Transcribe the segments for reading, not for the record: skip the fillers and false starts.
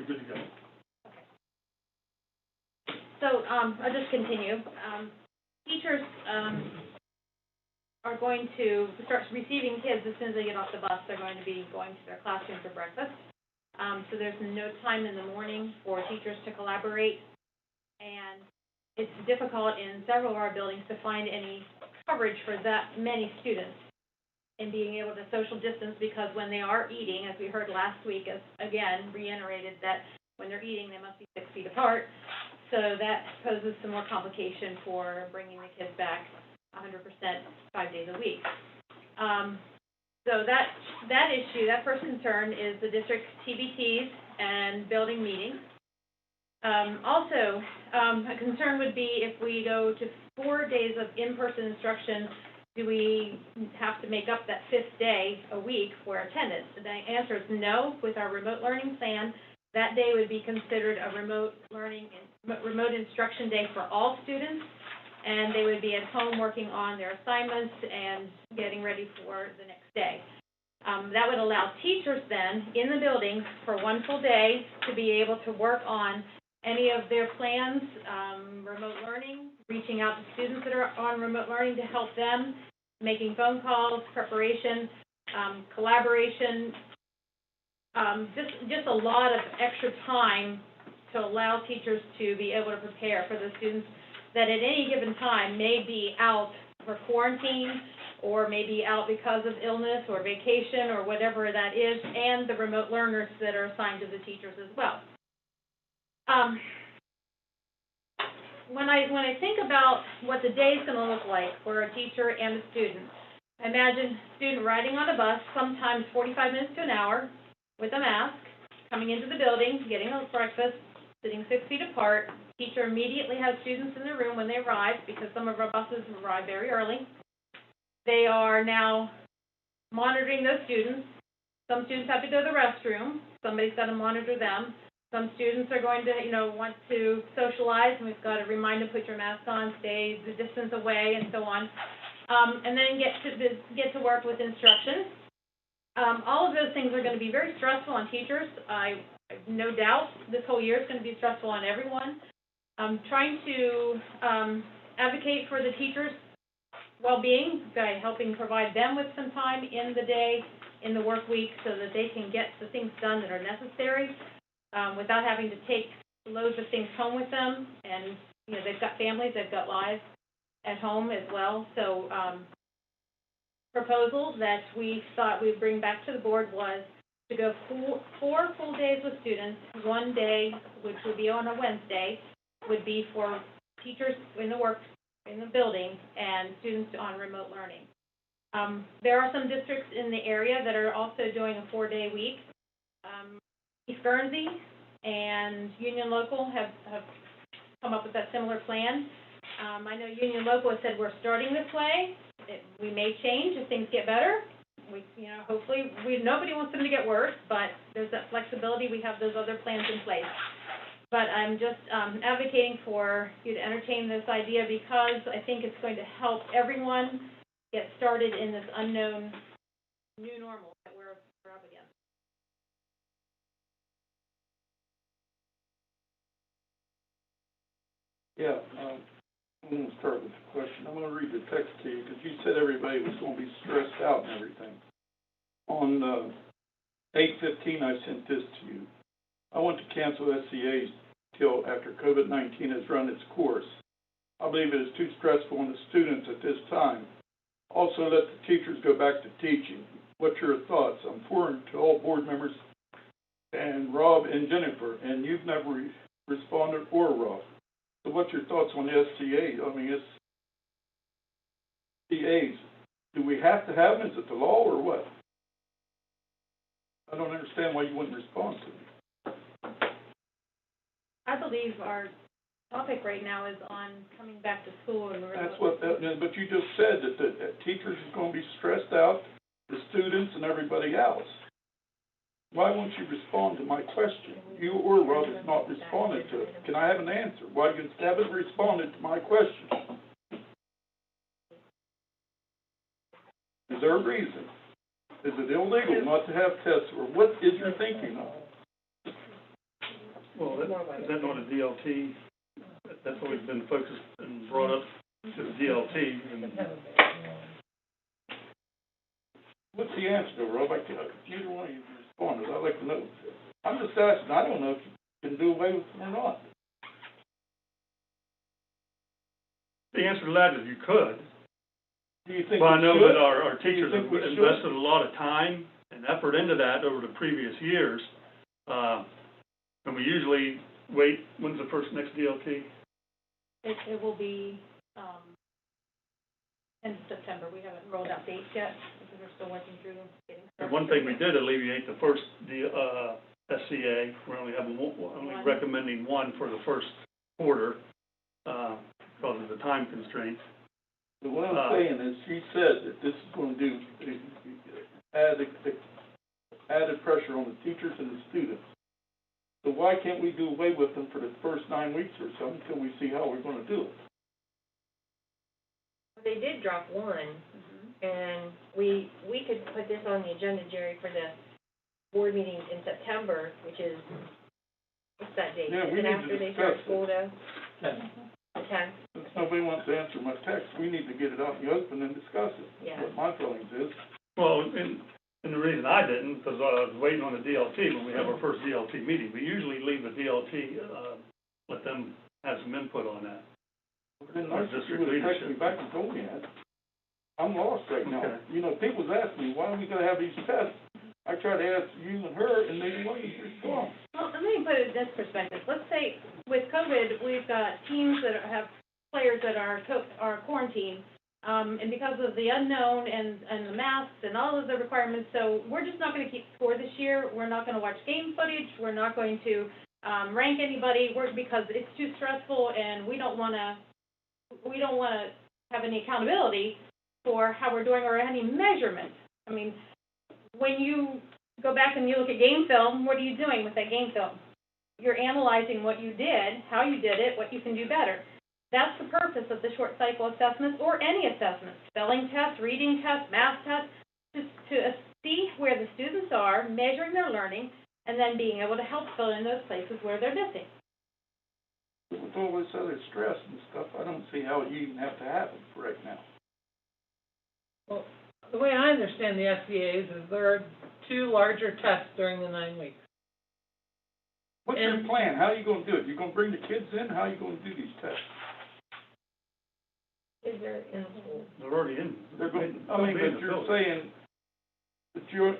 good to go. So I'll just continue. Teachers are going to start receiving kids as soon as they get off the bus. They're going to be going to their classroom for breakfast. So there's no time in the morning for teachers to collaborate, and it's difficult in several of our buildings to find any coverage for that many students in being able to social distance, because when they are eating, as we heard last week, as again reiterated, that when they're eating they must be 6 feet apart. So that poses some more complication for bringing the kids back 100% 5 days a week. So that issue, that first concern, is the district TBTs and building meetings. Also, a concern would be if we go to 4 days of in-person instruction, do we have to make up that 5th day a week for attendance? The answer is no. With our remote learning plan, that day would be considered a remote instruction day for all students, and they would be at home working on their assignments and getting ready for the next day. That would allow teachers then in the building for 1 full day to be able to work on any of their plans, remote learning, reaching out to students that are on remote learning to help them, making phone calls, preparation, collaboration, just a lot of extra time to allow teachers to be able to prepare for the students that at any given time may be out for quarantine or maybe out because of illness or vacation or whatever that is, and the remote learners that are assigned to the teachers as well. When I think about what the day is going to look like for a teacher and a student, imagine a student riding on a bus, sometimes 45 minutes to an hour, with a mask, coming into the building, getting a breakfast, sitting 6 feet apart. Teacher immediately has students in the room when they arrive, because some of our buses arrive very early. They are now monitoring those students. Some students have to go to the restroom. Somebody's got to monitor them. Some students are going to, want to socialize, and we've got to remind them, put your mask on, stay the distance away, and so on. And then get to work with instruction. All of those things are going to be very stressful on teachers. I no doubt this whole year is going to be stressful on everyone. I'm trying to advocate for the teachers' well-being by helping provide them with some time in the day, in the work week, so that they can get the things done that are necessary without having to take loads of things home with them. And, they've got families, they've got lives at home as well. So proposal that we thought we'd bring back to the board was to go 4 full days with students. 1 day, which would be on a Wednesday, would be for teachers in the building and students on remote learning. There are some districts in the area that are also doing a 4-day week. East Guernsey and Union Local have come up with that similar plan. I know Union Local has said we're starting this way. We may change if things get better. Hopefully, nobody wants them to get worse, but there's that flexibility. We have those other plans in place. But I'm just advocating for you to entertain this idea, because I think it's going to help everyone get started in this unknown new normal that we're up against. Yeah, I'm going to start with the question. I'm going to read the text to you, because you said everybody was going to be stressed out and everything. On 8/15, I sent this to you. I want to cancel SCAs till after COVID-19 has run its course. I believe it is too stressful on the students at this time. Also, let the teachers go back to teaching. What's your thoughts? I'm foreign to all board members and Rob and Jennifer, and you've never responded, or Rob. So what's your thoughts on the SCAs? I mean, it's SCAs. Do we have to have them? Is it the law or what? I don't understand why you wouldn't respond to me. I believe our topic right now is on coming back to school. And that's what, but you just said that the teachers are going to be stressed out, the students and everybody else. Why won't you respond to my question? You or Rob has not responded to it. Can I have an answer? Why you haven't responded to my question? Is there a reason? Is it illegal not to have tests, or what is your thinking of? Well, is that not a DLT? That's always been focused and brought up to the DLT. And What's the answer, though, Rob? Neither one of you responded. I'd like to know. I'm just asking. I don't know if you can do away with them or not. the answer to that is you could. Do you think Well, I we know should? that our teachers think have we should? invested a lot of time and effort into that over the previous years. And we usually wait, when's the first next DLT? It will be, end of September. We haven't rolled out dates yet, because we're still working through getting And started. one thing we did alleviate the first SCA, we're only having only recommending one for the first quarter, because of the time constraints. But what I'm saying is, she said that this is going to do added pressure on the teachers and the students. So why can't we do away with them for the first 9 weeks or so until we see how we're going to do it? They did drop one, and we could put this on the agenda, Jerry, for the board meeting in September, which is, what's that date? Yeah, we Is it need after to they start discuss school, though? The 10th? Since nobody wants to answer my text, we need to get it out in the open and discuss it. Yeah. What my feelings is. Well, and the reason I didn't, because I was waiting on the DLT when we have our first DLT meeting. We usually leave the DLT, let them have some input on that. Then I just would have texted me back and told me that. I'm lost right now. Okay. You know, people's asking me, why are we gonna have these tests? I try to ask you and her, and neither one of you respond. Well, let me put it in this perspective. Let's say with COVID, we've got teams that have players that are quarantined, and because of the unknown and the masks and all of the requirements, so we're just not going to keep score this year. We're not going to watch game footage. We're not going to rank anybody because it's too stressful, and we don't want to have any accountability for how we're doing or any measurement. I mean, when you go back and you look at game film, what are you doing with that game film? You're analyzing what you did, how you did it, what you can do better. That's the purpose of the short cycle assessments or any assessment, spelling tests, reading tests, math tests, just to see where the students are, measuring their learning, and then being able to help fill in those places where they're missing. With all this other stress and stuff, I don't see how it even have to happen right now. Well, the way I understand the SBA's is there are 2 larger tests during the 9 weeks. What's your plan? How are you gonna do it? You gonna bring the kids in? How are you gonna do these tests? Is there in school? They're already in. They're going, I mean, but you're saying that you're,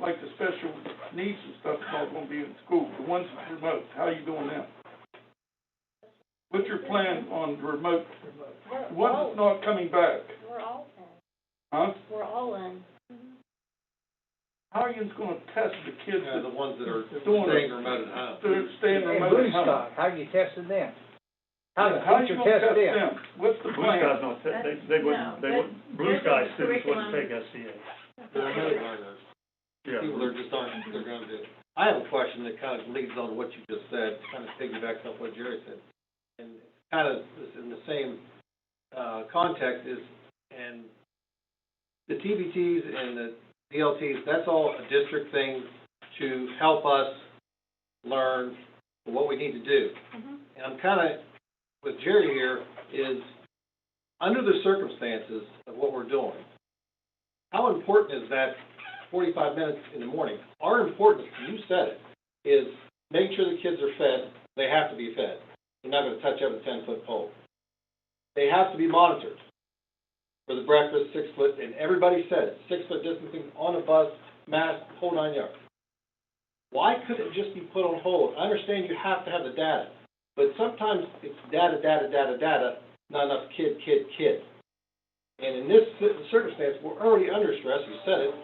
like the special needs and stuff, is not gonna be in school. The ones that's remote, how are you doing them? What's your plan on the remote? The ones that's not coming back, We're all in. huh? We're all in. How are you gonna test the kids that The ones that are doing staying remote at home. they're staying Hey, remote Blue at home? Sky, how you tested them? How the How are you teacher gonna tested test them? them? What's the Blue plan? Sky's not, they wouldn't, Blue Sky students wouldn't take SCA. They're remote learners. Yeah. People are just aren't, they're gonna do it. I have a question that kind of leads on to what you just said, kind of piggybacks off what Jerry said. And kind of in the same, context is, and the TBTs and the DLTs, that's all a district thing to help us learn what we need to do. And I'm kind of, with Jerry here, is under the circumstances of what we're doing, how important is that 45 minutes in the morning? Our importance, you said it, is make sure the kids are fed. They have to be fed. You're not going to touch over the 10-foot pole. They have to be monitored for the breakfast, 6 foot, and everybody said it, 6 foot distancing on a bus, mask, whole 9 yards. Why could it just be put on hold? I understand you have to have the data, but sometimes it's data, not enough kid. And in this circumstance, we're already under stress, you said it.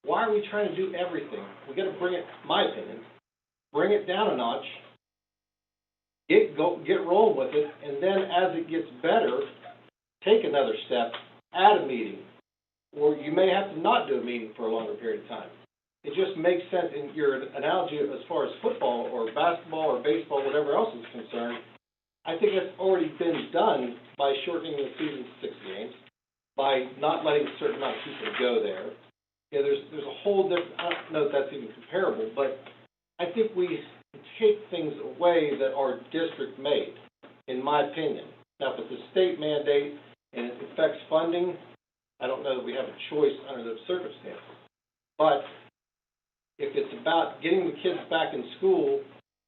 Why are we trying to do everything? We got to bring it, my opinion, bring it down a notch, get rolling with it, and then as it gets better, take another step, add a meeting, or you may have to not do a meeting for a longer period of time. It just makes sense in your analogy as far as football or basketball or baseball, whatever else is concerned. I think it's already been done by shortening the season to 6 games, by not letting a certain amount of people go there. Yeah, there's a whole different, I don't know if that's even comparable, but I think we take things away that are district made, in my opinion. Now, if it's a state mandate and it affects funding, I don't know that we have a choice under those circumstances. But if it's about getting the kids back in school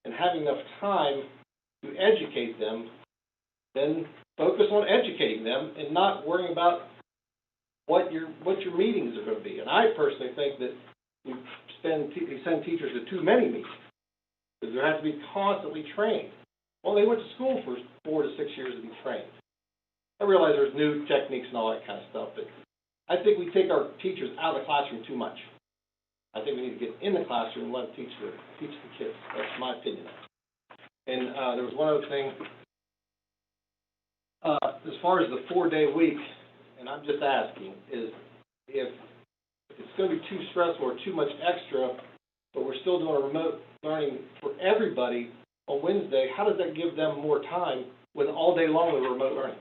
and having enough time to educate them, then focus on educating them and not worrying about what your meetings are going to be. And I personally think that we send teachers to too many meetings, because there has to be constantly trained. Well, they went to school for 4 to 6 years to be trained. I realize there's new techniques and all that kind of stuff, but I think we take our teachers out of the classroom too much. I think we need to get in the classroom and let them teach the kids. That's my opinion. And there was one other thing. As far as the 4-day week, and I'm just asking, is if it's going to be too stressful or too much extra, but we're still doing a remote learning for everybody on Wednesday, how does that give them more time when all day long we're remote learning?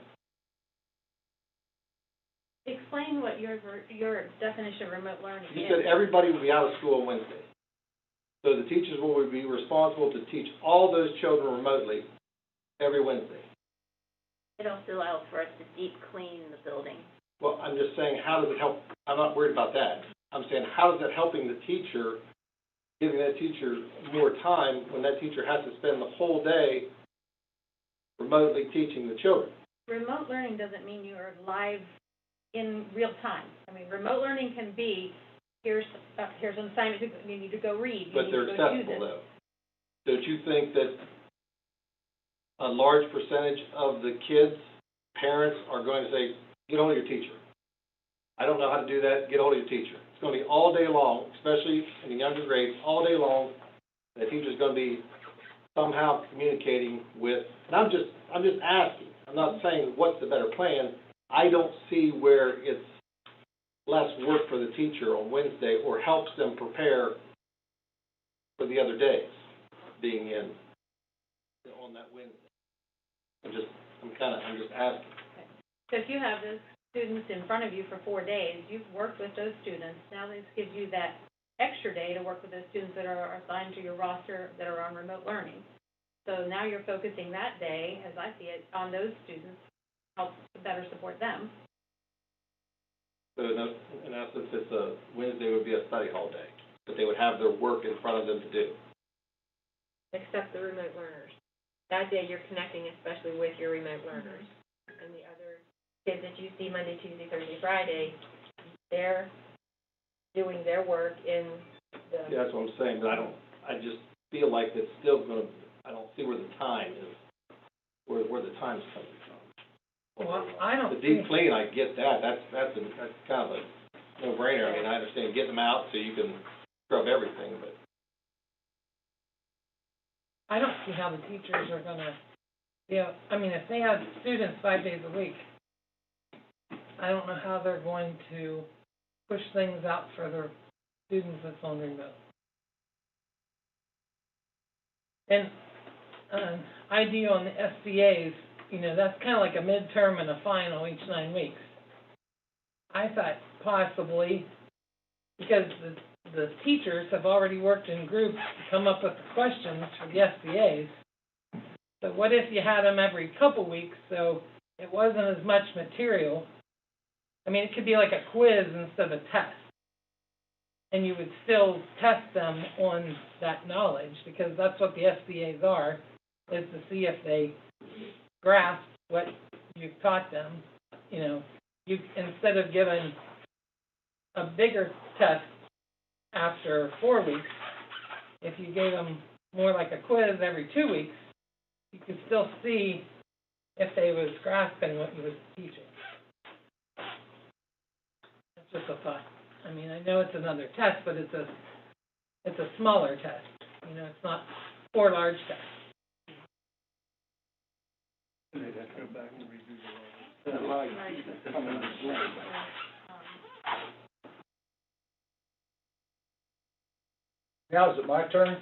Explain what your definition of remote learning is. You said everybody will be out of school on Wednesday. So the teachers will be responsible to teach all those children remotely every Wednesday. It also allows for us to deep clean the building. Well, I'm just saying, how does it help? I'm not worried about that. I'm saying, how is that helping the teacher, giving that teacher more time when that teacher has to spend the whole day remotely teaching the children? Remote learning doesn't mean you are live in real time. I mean, remote learning can be, here's an assignment, you need to go read, you But need they're to go do accessible, this. though. Don't you think that a large percentage of the kids, parents, are going to say, get hold of your teacher? I don't know how to do that, get hold of your teacher. It's going to be all day long, especially in the younger grades, all day long. The teacher's going to be somehow communicating with, and I'm just asking. I'm not saying what's the better plan. I don't see where it's less work for the teacher on Wednesday or helps them prepare for the other days being in on that Wednesday. I'm just asking. So if you have those students in front of you for 4 days, you've worked with those students, now this gives you that extra day to work with those students that are assigned to your roster that are on remote learning. So now you're focusing that day, as I see it, on those students, helps to better support them. So in essence, it's a Wednesday would be a study hall day, but they would have their work in front of them to do. Except the remote learners. That day you're connecting especially with your remote learners. And the other kids that you see Monday, Tuesday, Thursday, Friday, they're doing their work in the... Yeah, that's what I'm saying, but I just feel like it's still going to, I don't see where the time is, where the time's coming from. Well, I don't The deep think, clean, I get that, that's kind of a no-brainer. I mean, I understand getting them out so you can scrub everything, but... I don't see how the teachers are gonna, I mean, if they have students 5 days a week, I don't know how they're going to push things out for their students that's on remote. And ID on the SBAs, that's kind of like a midterm and a final each 9 weeks. I thought possibly, because the teachers have already worked in groups to come up with the questions for the SBAs. So what if you had them every couple weeks, so it wasn't as much material? I mean, it could be like a quiz instead of a test. And you would still test them on that knowledge, because that's what the SBAs are, is to see if they grasp what you've taught them. You instead of giving a bigger test after 4 weeks, if you gave them more like a quiz every 2 weeks, you could still see if they was grasping what you was teaching. That's just a thought. I mean, I know it's another test, but it's a smaller test. It's not 4 large tests. They'd have to go back and redo the Now is it my turn?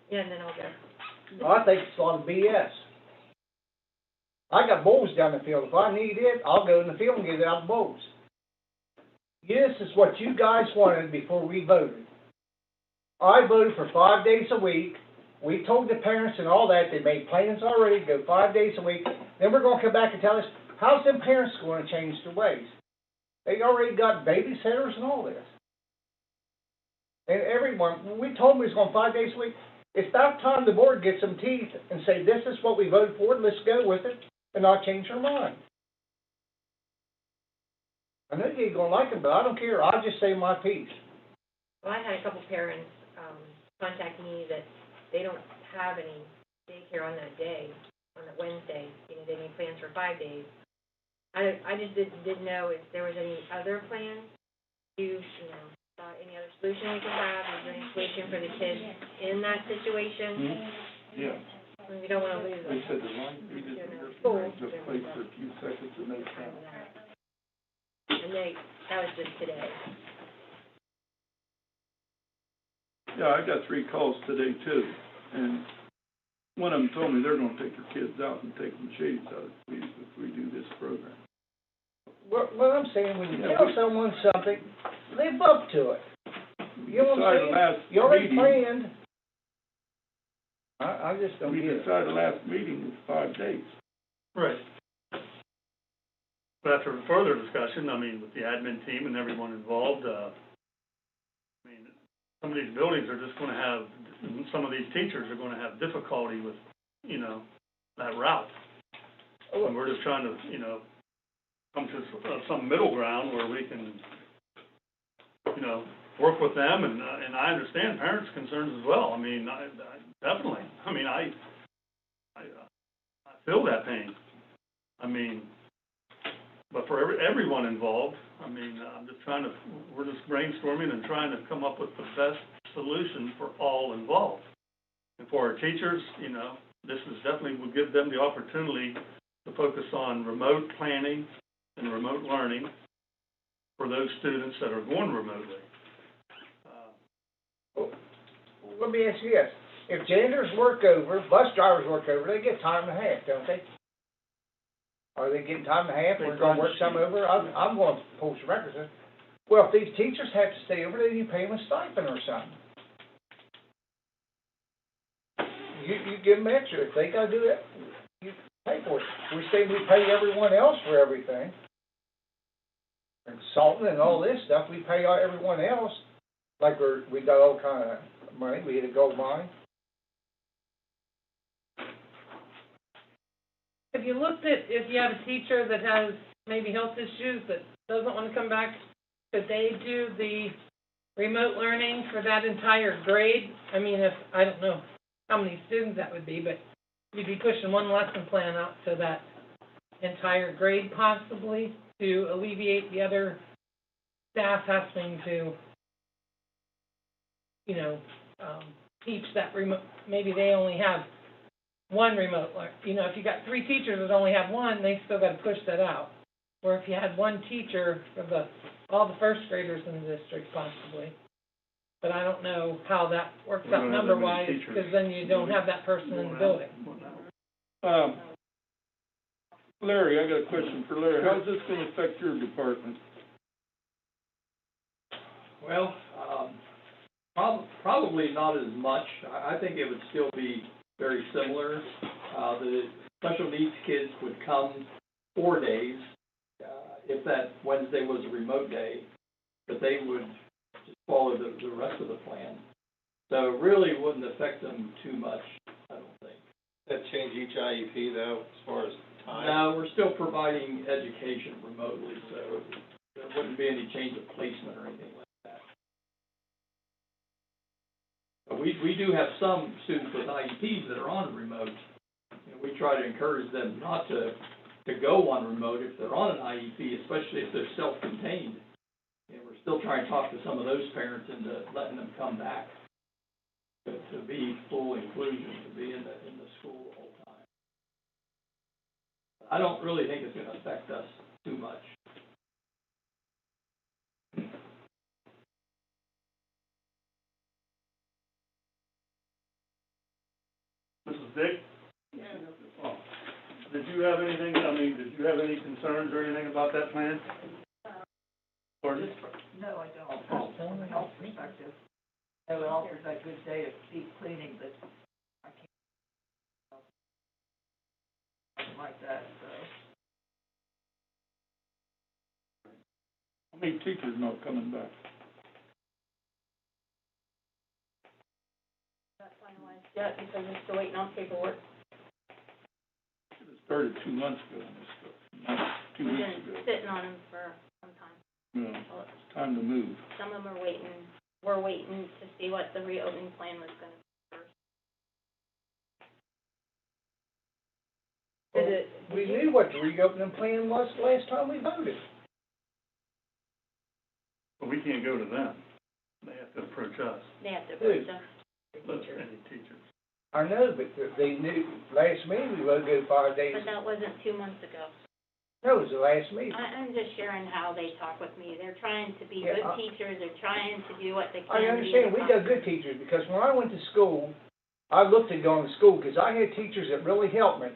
Yeah, and then I'll go. Well, I think it's a lot of BS. I got bulls down the field. If I need it, I'll go in the field and get it out of the bulls. This is what you guys wanted before we voted. I voted for 5 days a week, We told the parents and all that, they made plans already, go 5 days a week. Then we're gonna come back and tell us, how's them parents gonna change their ways? They already got babysitters and all this. And everyone, we told them we was going 5 days a week. It's about time the board gets some teeth and say, this is what we voted for, let's go with it, and not change our mind. I know you ain't gonna like them, but I don't care, I'll just say my piece. Well, I had a couple parents, contact me that they don't have any daycare on that day, on that Wednesday, you know, they need plans for 5 days. I just didn't know if there was any other plan, you know, any other solution we could have, is there any solution for the kids in that situation? Yeah. We don't wanna lose them. They said the line, we just School. just play for a few seconds and they count. And that was just today. Yeah, I got 3 calls today too, and one of them told me they're gonna take their kids out and take them shades out if we do this program. What I'm saying, when you tell someone something, live up to it. You know what I'm saying? You already planned. I just don't We get it. decided last meeting was 5 days. Right. But after further discussion, I mean, with the admin team and everyone involved, I mean, some of these buildings are just gonna have, some of these teachers are gonna have difficulty with, you know, that route. And we're just trying to, you know, come to some middle ground where we can, you know, work with them, and I understand parents' concerns as well. I mean, I definitely, I mean, I feel that pain. I mean, but for everyone involved, I mean, we're just brainstorming and trying to come up with the best solution for all involved. And for our teachers, you know, this is definitely will give them the opportunity to focus on remote planning and remote learning for those students that are going remotely. Let me ask you this, if janitors work over, bus drivers work over, they get time and a half, don't they? Are they getting time and a half, we're gonna work some over? I'm going to post records. Well, if these teachers have to stay over, then you pay them a stipend or something. You give them extra, if they gotta do that, you pay for it. We say we pay everyone else for everything. Consultant and all this stuff, we pay everyone else, like we got all kind of money, we hit a gold mine. Have you looked at, if you have a teacher that has maybe health issues that doesn't want to come back, could they do the remote learning for that entire grade? I mean, I don't know how many students that would be, but you'd be pushing one lesson plan out to that entire grade possibly to alleviate the other staff having to, you know, teach that remote. Maybe they only have one remote learn. You know, if you got 3 teachers that only have one, they still got to push that out. Or if you had one teacher for all the first graders in the district possibly. But I don't know how that works out number-wise, because then you don't have that person in the building. Larry, I got a question for Larry. How's this gonna affect your department? Well, probably not as much. I think it would still be very similar. The special needs kids would come 4 days, if that Wednesday was a remote day, but they would just follow the rest of the plan. So it really wouldn't affect them too much, I don't think. That change each IEP though, as far as time? No, we're still providing education remotely, so there wouldn't be any change of placement or anything like that. But we do have some students with IEPs that are on remote. You know, we try to encourage them not to go on remote if they're on an IEP, especially if they're self-contained. And we're still trying to talk to some of those parents into letting them come back to be full inclusion, to be in the school the whole time. I don't really think it's going to affect us too much. Mrs. Dick? Yeah. Oh. Did you have anything, did you have any concerns or anything about that plan? Pardon? No, I don't. From a health perspective, it offers that good day of deep cleaning that 8 teachers not coming back. Not finalized yet, because we're still waiting on paperwork. It started 2 months ago on this stuff, not 2 We've weeks been ago. sitting on them for some time. Yeah, Well, it's time to move. some of them are waiting, we're waiting to see what the reopening plan was gonna be first. We knew what the reopening plan was last time we voted. But we can't go to them. They have to approach us, They have to approach us. any teachers. I know, but they knew, last meeting, we voted to go 5 days. But that wasn't 2 months ago. No, it was the last meeting. I'm just sharing how they talk with me. They're trying to be Yeah, good teachers, they're trying to do what they can. I to be understand, we got good teachers, because when I went to school, I looked at going to school, because I had teachers that really helped me.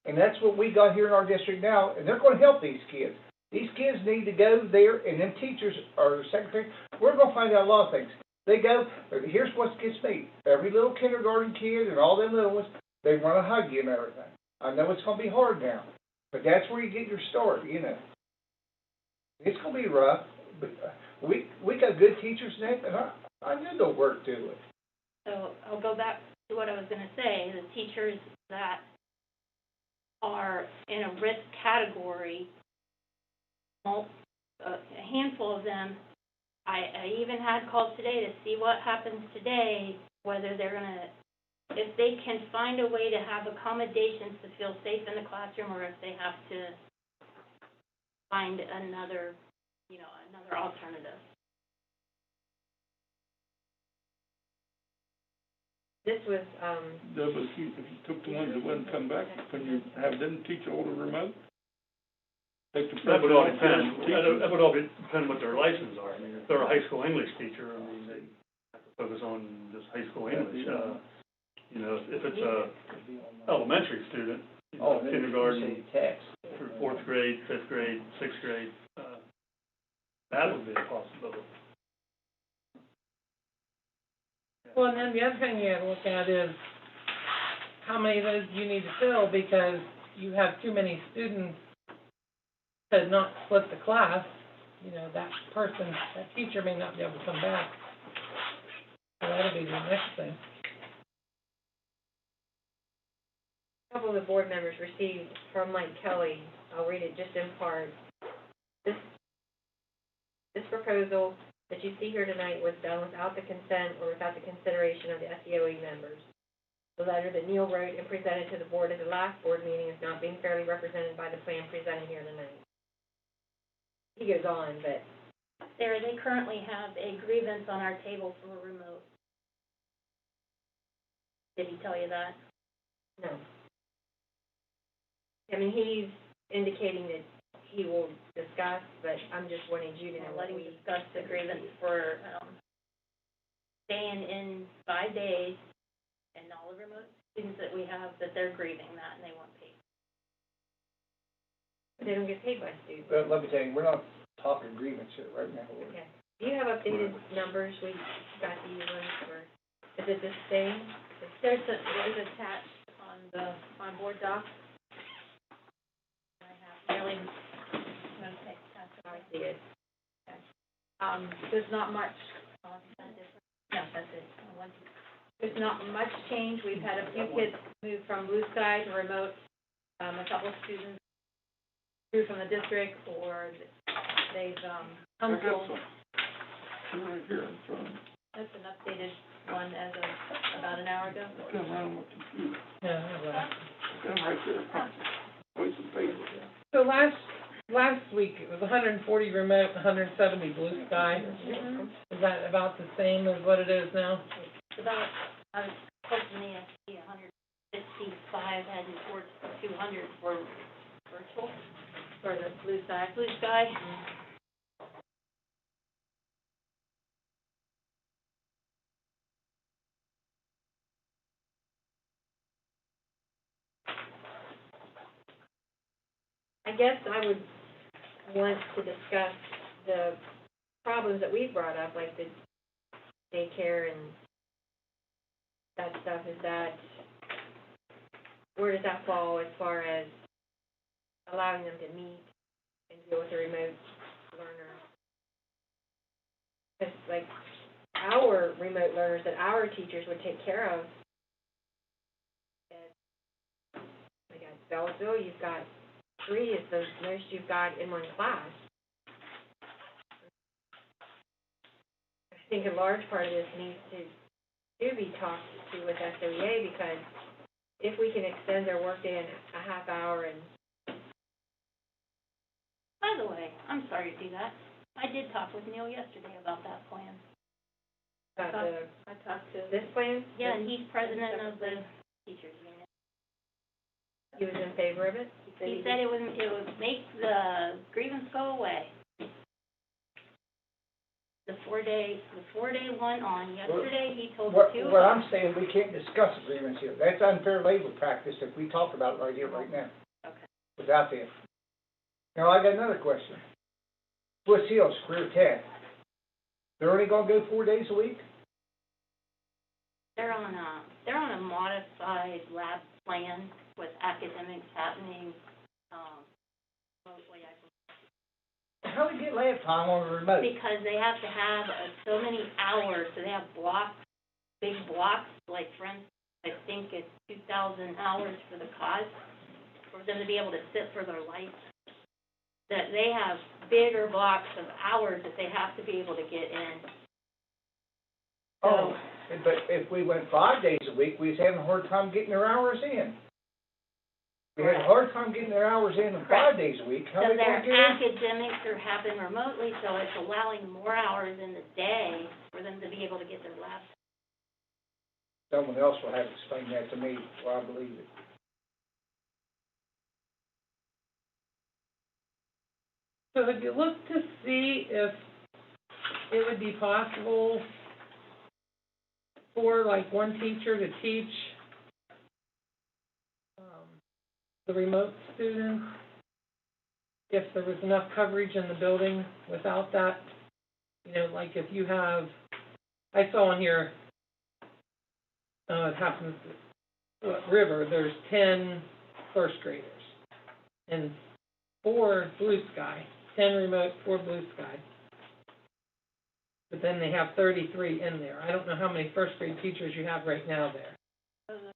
And that's what we got here in our district now, and they're gonna help these kids. These kids need to go there, and them teachers or secretary, we're gonna find out a lot of things. They go, here's what gets me, every little kindergarten kid and all them little ones, they wanna hug you and everything. I know it's gonna be hard now, but that's where you get your start, you know. It's gonna be rough, but we got good teachers now, and I knew they'll work through it. So I'll go back to what I was gonna say, the teachers that are in a risk category, a handful of them, I even had calls today to see what happens today, whether they're gonna, if they can find a way to have accommodations to feel safe in the classroom, or if they have to find another, another alternative. This was, Yeah, but if you took the ones that wouldn't come back, couldn't you have them teach all the remote? Take the That would all pressure off depend, the that would all depend what their licenses are. I mean, if they're a high school English teacher, I mean, they have to focus on just high school English. If it's a elementary student, kindergarten Text. through 4th grade, 5th grade, 6th grade, that would be a possibility. Well, and then the other thing you gotta look at is how many of those you need to fill, because you have too many students to not split the class. That person, that teacher may not be able to come back. So that'll be the next thing. a couple of the board members received from Mike Kelly, I'll read it just in part. This proposal that you see here tonight was done without the consent or without the consideration of the SEOE members. The letter that Neil wrote and presented to the board at the last board meeting is not being fairly represented by the plan presented here tonight. He goes on, but Sarah, they currently have a grievance on our table for a remote. Did he tell you that? no. I mean, he's indicating that he will discuss, but I'm just wanting you to know Let what him we. discuss the grievance for, staying in 5 days, and all the remote students that we have, that they're grieving that, and they want paid. They don't get paid by students. But let me tell you, we're not talking agreements here right now. Okay. Do you have updated numbers? We got these ones, or is it the same? There's attached on board docs. I have nearly, I'm gonna take, I see it. there's not much, no, that's it. There's not much change. We've had a few kids move from Blue Sky to remote. A couple of students through from the district, or they've, I got homeschooled. some. Right here in front of me. That's an updated one as of about an hour ago. It's got around my computer. Yeah, well. It's got 'em right there. Where's the paper? So last week, it was 140 remote, 170 blue sky. Is that about the same as what it is now? It's about, I was hoping the SC 155, heading towards 200 for virtual, for the Blue Sky. Blue Sky, I guess I would want to discuss the problems that we've brought up, like the daycare and that stuff. Is that, where does that fall as far as allowing them to meet and deal with a remote learner? It's like our remote learners that our teachers would take care of. We got Belleville, you've got 3 is the most you've got in one class. I think a large part of this needs to be talked to with SOEA, because if we can extend their workday in a half hour and. By the way, I'm sorry to do that. I did talk with Neil yesterday about that plan. I talked to. this plan? Yeah, and he's president of the teachers union. He was in favor of it? He said it would make the grievance go away. The four-day one on yesterday, he told the 2 of us. What I'm saying, we can't discuss agreements here. That's unfair labor practice if we talk about it right here, right now, Okay. without this. Now, I got another question. Swiss Hills, career tech, they're only gonna go 4 days a week? They're on a modified lab plan with academics happening, mostly, I think. How do they get lab time on a remote? Because they have to have so many hours, so they have blocks, big blocks, like for instance, I think it's 2,000 hours for the cause, for them to be able to sit for their life. That they have bigger blocks of hours that they have to be able to get in. Oh, but if we went 5 days a week, we was having a hard time getting their hours in. We had a hard time getting their hours in 5 Correct. days a week. How So they their gonna get in? academics are happening remotely, so it's allowing more hours in the day for them to be able to get their lab. Someone else will have to explain that to me, or I believe it. So have you looked to see if it would be possible for like one teacher to teach the remote students, if there was enough coverage in the building without that? You know, like if you have, I saw in here, it happens at River, there's 10 first graders and 4 Blue Sky, 10 remote, 4 Blue Sky. But then they have 33 in there. I don't know how many first grade teachers you have right now there. So the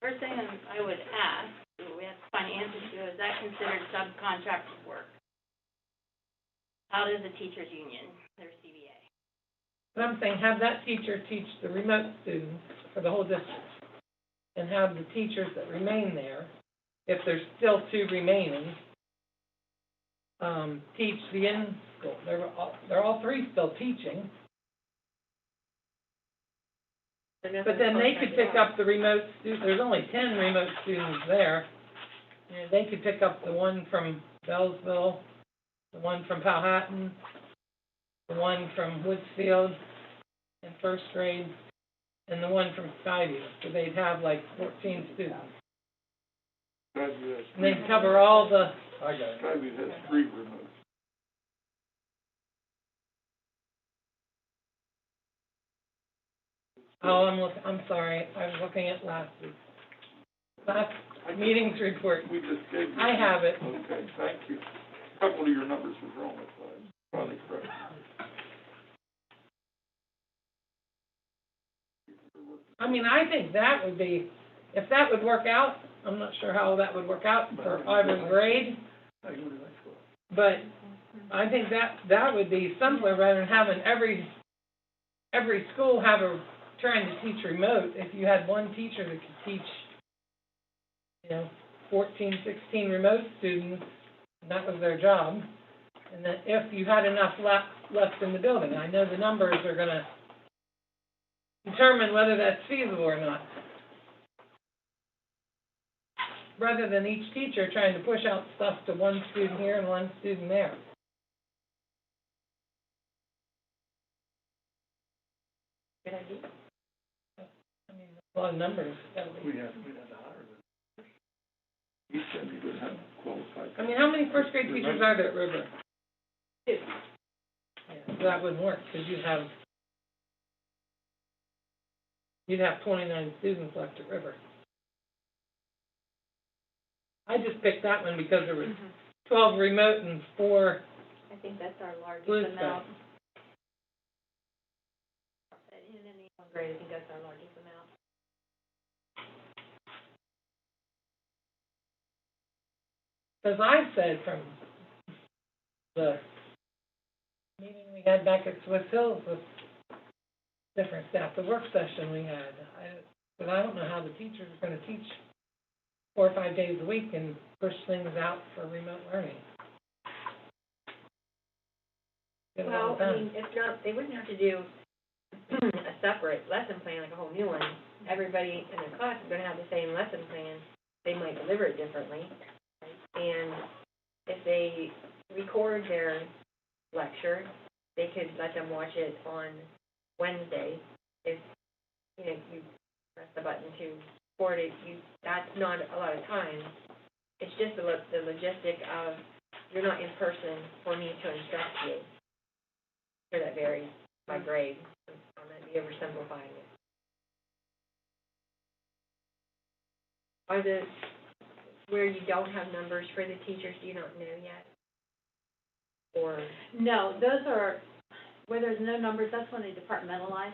first thing I would ask, we have to find answers to, is that considered subcontracted work? How does the teachers union, their CBA? But I'm saying have that teacher teach the remote students for the whole district, and have the teachers that remain there, if there's still 2 remaining, teach the in-school. They're all 3 still teaching, but then they could pick up the remote students. There's only 10 remote students there. And they could pick up the one from Bellsville, the one from Powhatan, the one from Woodsfield in first grade, and the one from Skyview. So they'd have like 14 students. Skyview has And they'd cover all the, I got it. Skyview has 3 remotes. I'm sorry, I was looking at last meeting's report. We just gave you. I have it. Okay, thank you. A couple of your numbers was wrong, that's why I'm probably correct. I mean, I think that would be, if that would work out, I'm not sure how that would work out for every grade, but I think that would be simpler rather than having every school trying to teach remote. If you had one teacher that could teach, 14, 16 remote students, and that was their job, and that if you had enough left in the building, I know the numbers are gonna determine whether that's feasible or not. Rather than each teacher trying to push out stuff to one student here and one student there. Good idea. I mean, a lot of numbers. We'd have to hire them. He said he would have qualified. I mean, how many first grade teachers are there at River? 2. Yeah, so that wouldn't work, because you'd have 29 students left at River. I just picked that one because there was 12 remote and 4 I think that's our largest Blue amount. grade, I think that's our largest amount. As I said from the meeting we had back at Swiss Hills with different staff, the work session we had, but I don't know how the teachers are gonna teach 4 or 5 days a week and push things out for remote learning. Get it all Well, I done. mean, if not, they wouldn't have to do a separate lesson plan, like a whole new one. Everybody in the class is gonna have the same lesson plan, they might deliver it differently. And if they record their lecture, they could let them watch it on Wednesday. If, you know, you press the button to record it, that's not a lot of time. It's just the logistic of, you're not in person for me to instruct you. Sure, that varies by grade. I might be oversimplifying it. Are the, where you don't have numbers for the teachers, do you not know yet? Or? No, those are, where there's no numbers, that's when they departmentalize.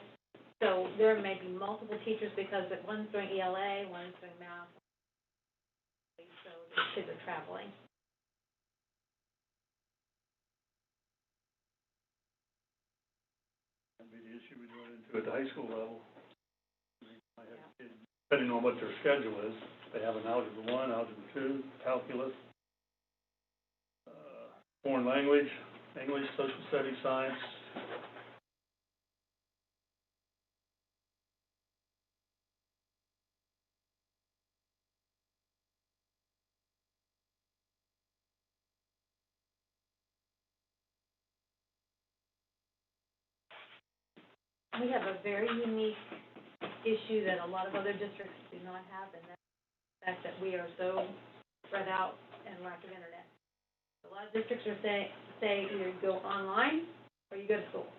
So there may be multiple teachers because one's doing ELA, one's doing math. So the kids are traveling. That'd be the issue we run into at the high school level. I have kids, depending on what their schedule is, they have an algebra 1, algebra 2, calculus, foreign language, English, social studies, science. We have a very unique issue that a lot of other districts do not have, and that's the fact that we are so spread out and lack of internet. A lot of districts are say either you go online or you go to school.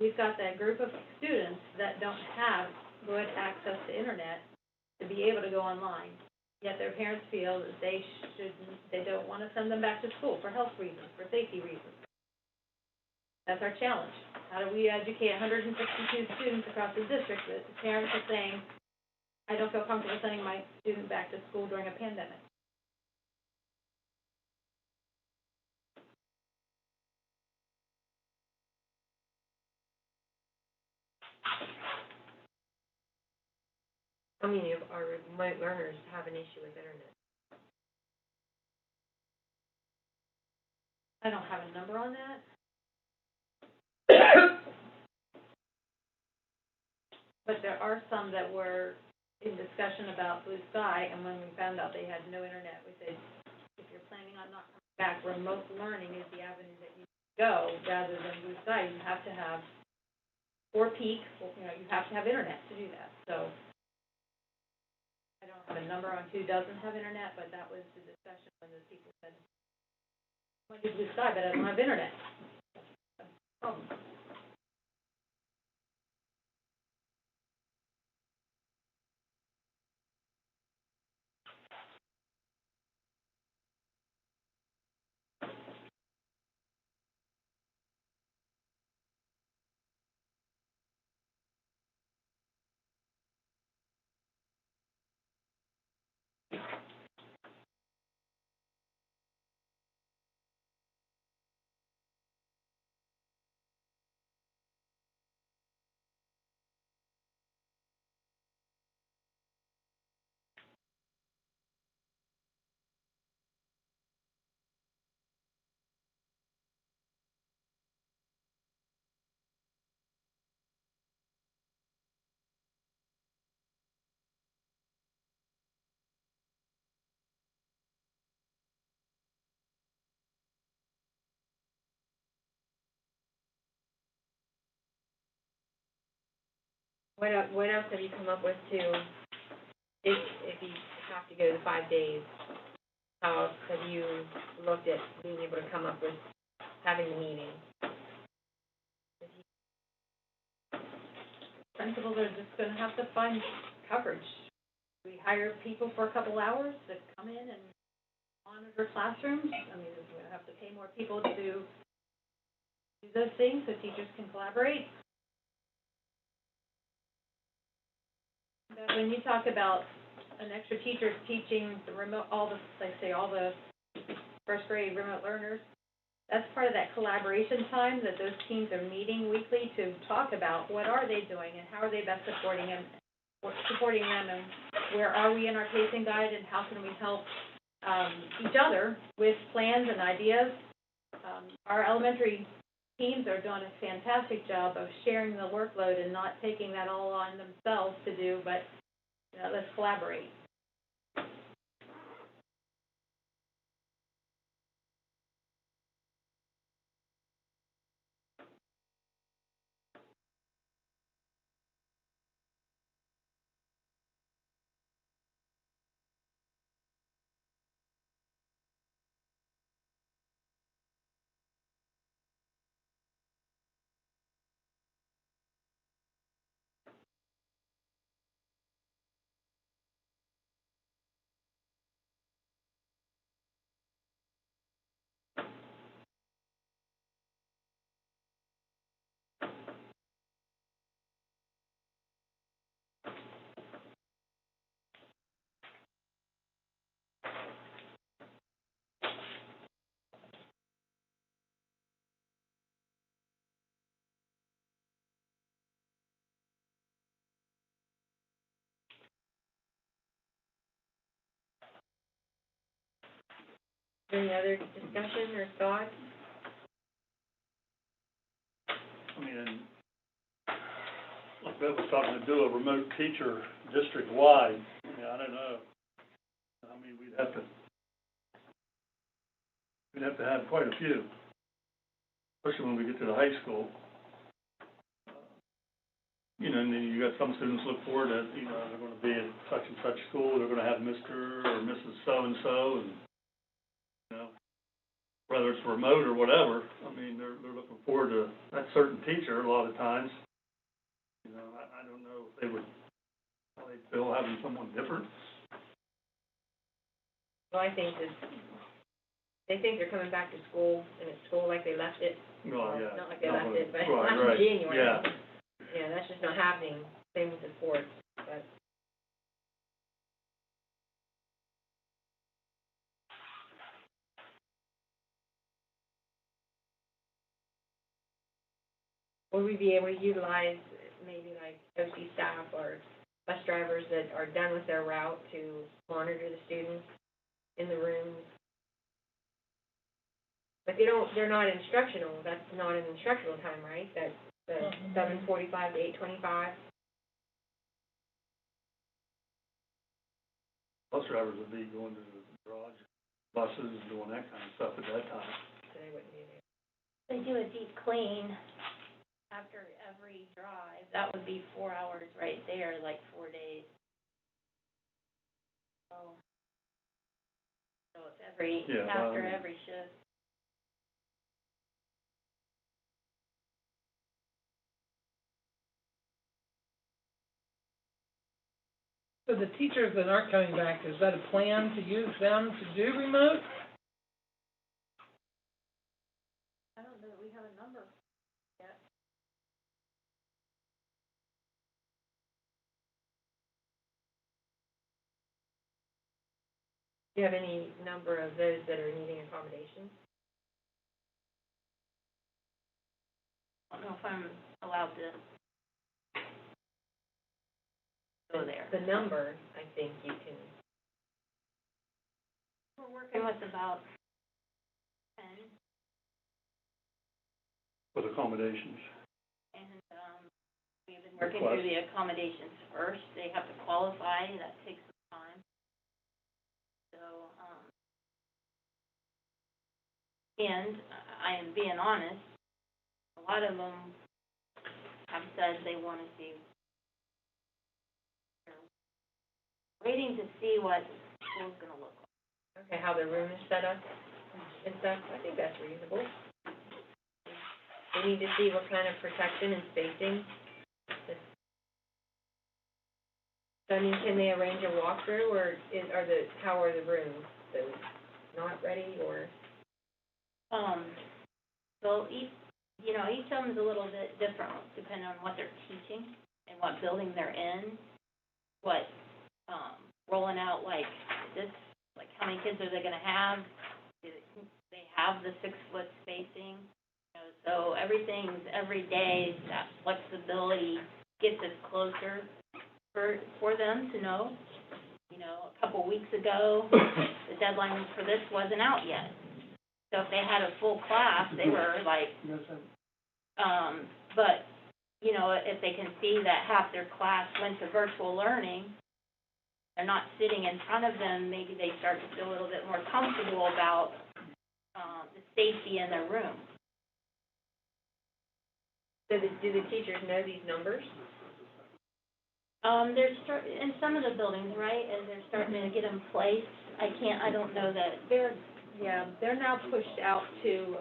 We've got that group of students that don't have good access to internet to be able to go online, yet their parents feel that they don't want to send them back to school for health reasons, for safety reasons. That's our challenge. How do we educate 162 students across the district that the parents are saying, I don't feel comfortable sending my student back to school during a pandemic? How many of our remote learners have an issue with internet? I don't have a number on that. But there are some that were in discussion about Blue Sky, and when we found out they had no internet, we said, if you're planning on not coming back, remote learning is the avenue that you go, rather than Blue Sky. You have to have, or peak, you know, you have to have internet to do that. So I don't have a number on who doesn't have internet, but that was the discussion when those people said, I want to do Blue Sky, but I don't have internet. That's a problem. What else have you come up with to, if you have to go to 5 days, how else have you looked at being able to come up with having a meeting? Principals are just gonna have to find coverage. We hire people for a couple hours to come in and monitor classrooms. I mean, we're gonna have to pay more people to do those things so teachers can collaborate. But when you talk about an extra teacher teaching the remote, all the first grade remote learners, that's part of that collaboration time that those teams are meeting weekly to talk about what are they doing and how are they best supporting them, and where are we in our pacing guide and how can we help each other with plans and ideas. Our elementary teams are doing a fantastic job of sharing the workload and not taking that all on themselves to do, but let's collaborate. Any other discussion or thoughts? I mean, like Beth was talking to do a remote teacher district-wide, I don't know. I mean, we'd have to have quite a few, especially when we get to the high school. And then you got some students look forward to, they're gonna be at such and such school, they're gonna have Mr. or Mrs. So-and-so, and, whether it's remote or whatever, I mean, they're looking forward to that certain teacher a lot of times. I don't know if how they feel having someone different. Well, I think that they think they're coming back to school, and it's school like they left it. Well, yeah. Not like they left it, but right, not in January. Yeah. Yeah, that's just not happening. Same with the sports, but. Would we be able to utilize maybe like OC staff or bus drivers that are done with their route to monitor the students in the rooms? But they're not instructional, that's not an instructional time, right? That's the 7:45 to 8:25? Bus drivers would be going to the garage, buses, and doing that kind of stuff at that time. So they wouldn't be there. They do a deep clean after every drive. That would be 4 hours right there, like 4 days. So it's after every shift. So the teachers that aren't coming back, is that a plan to use them to do remote? I don't know that we have a number yet. Do you have any number of those that are needing accommodation? I don't know if I'm allowed to go there. The number, I think you can. We're working with about 10, With accommodations. and we've been working through the accommodations first. They have to qualify, that takes some time. So, and I am being honest, a lot of them have said they want to see, they're waiting to see what school's gonna look like. Okay, how the room is set up and stuff, I think that's reasonable. They need to see what kind of protection and spacing. So, I mean, can they arrange a walkthrough, or how are the rooms? So, not ready, or? So each of them is a little bit different, depending on what they're teaching and what building they're in. what, rolling out like this, like how many kids are they gonna have? Do they have the 6-foot spacing? You know, so every day, that flexibility gets us closer for them to know. You know, a couple weeks ago, the deadline for this wasn't out yet. So if they had a full class, they were like, but, you know, if they can see that half their class went to virtual learning, they're not sitting in front of them, maybe they start to feel a little bit more comfortable about, the safety in their room. So do the teachers know these numbers? In some of the buildings, right, as they're starting to get in place, I don't know that, They're now pushed out to,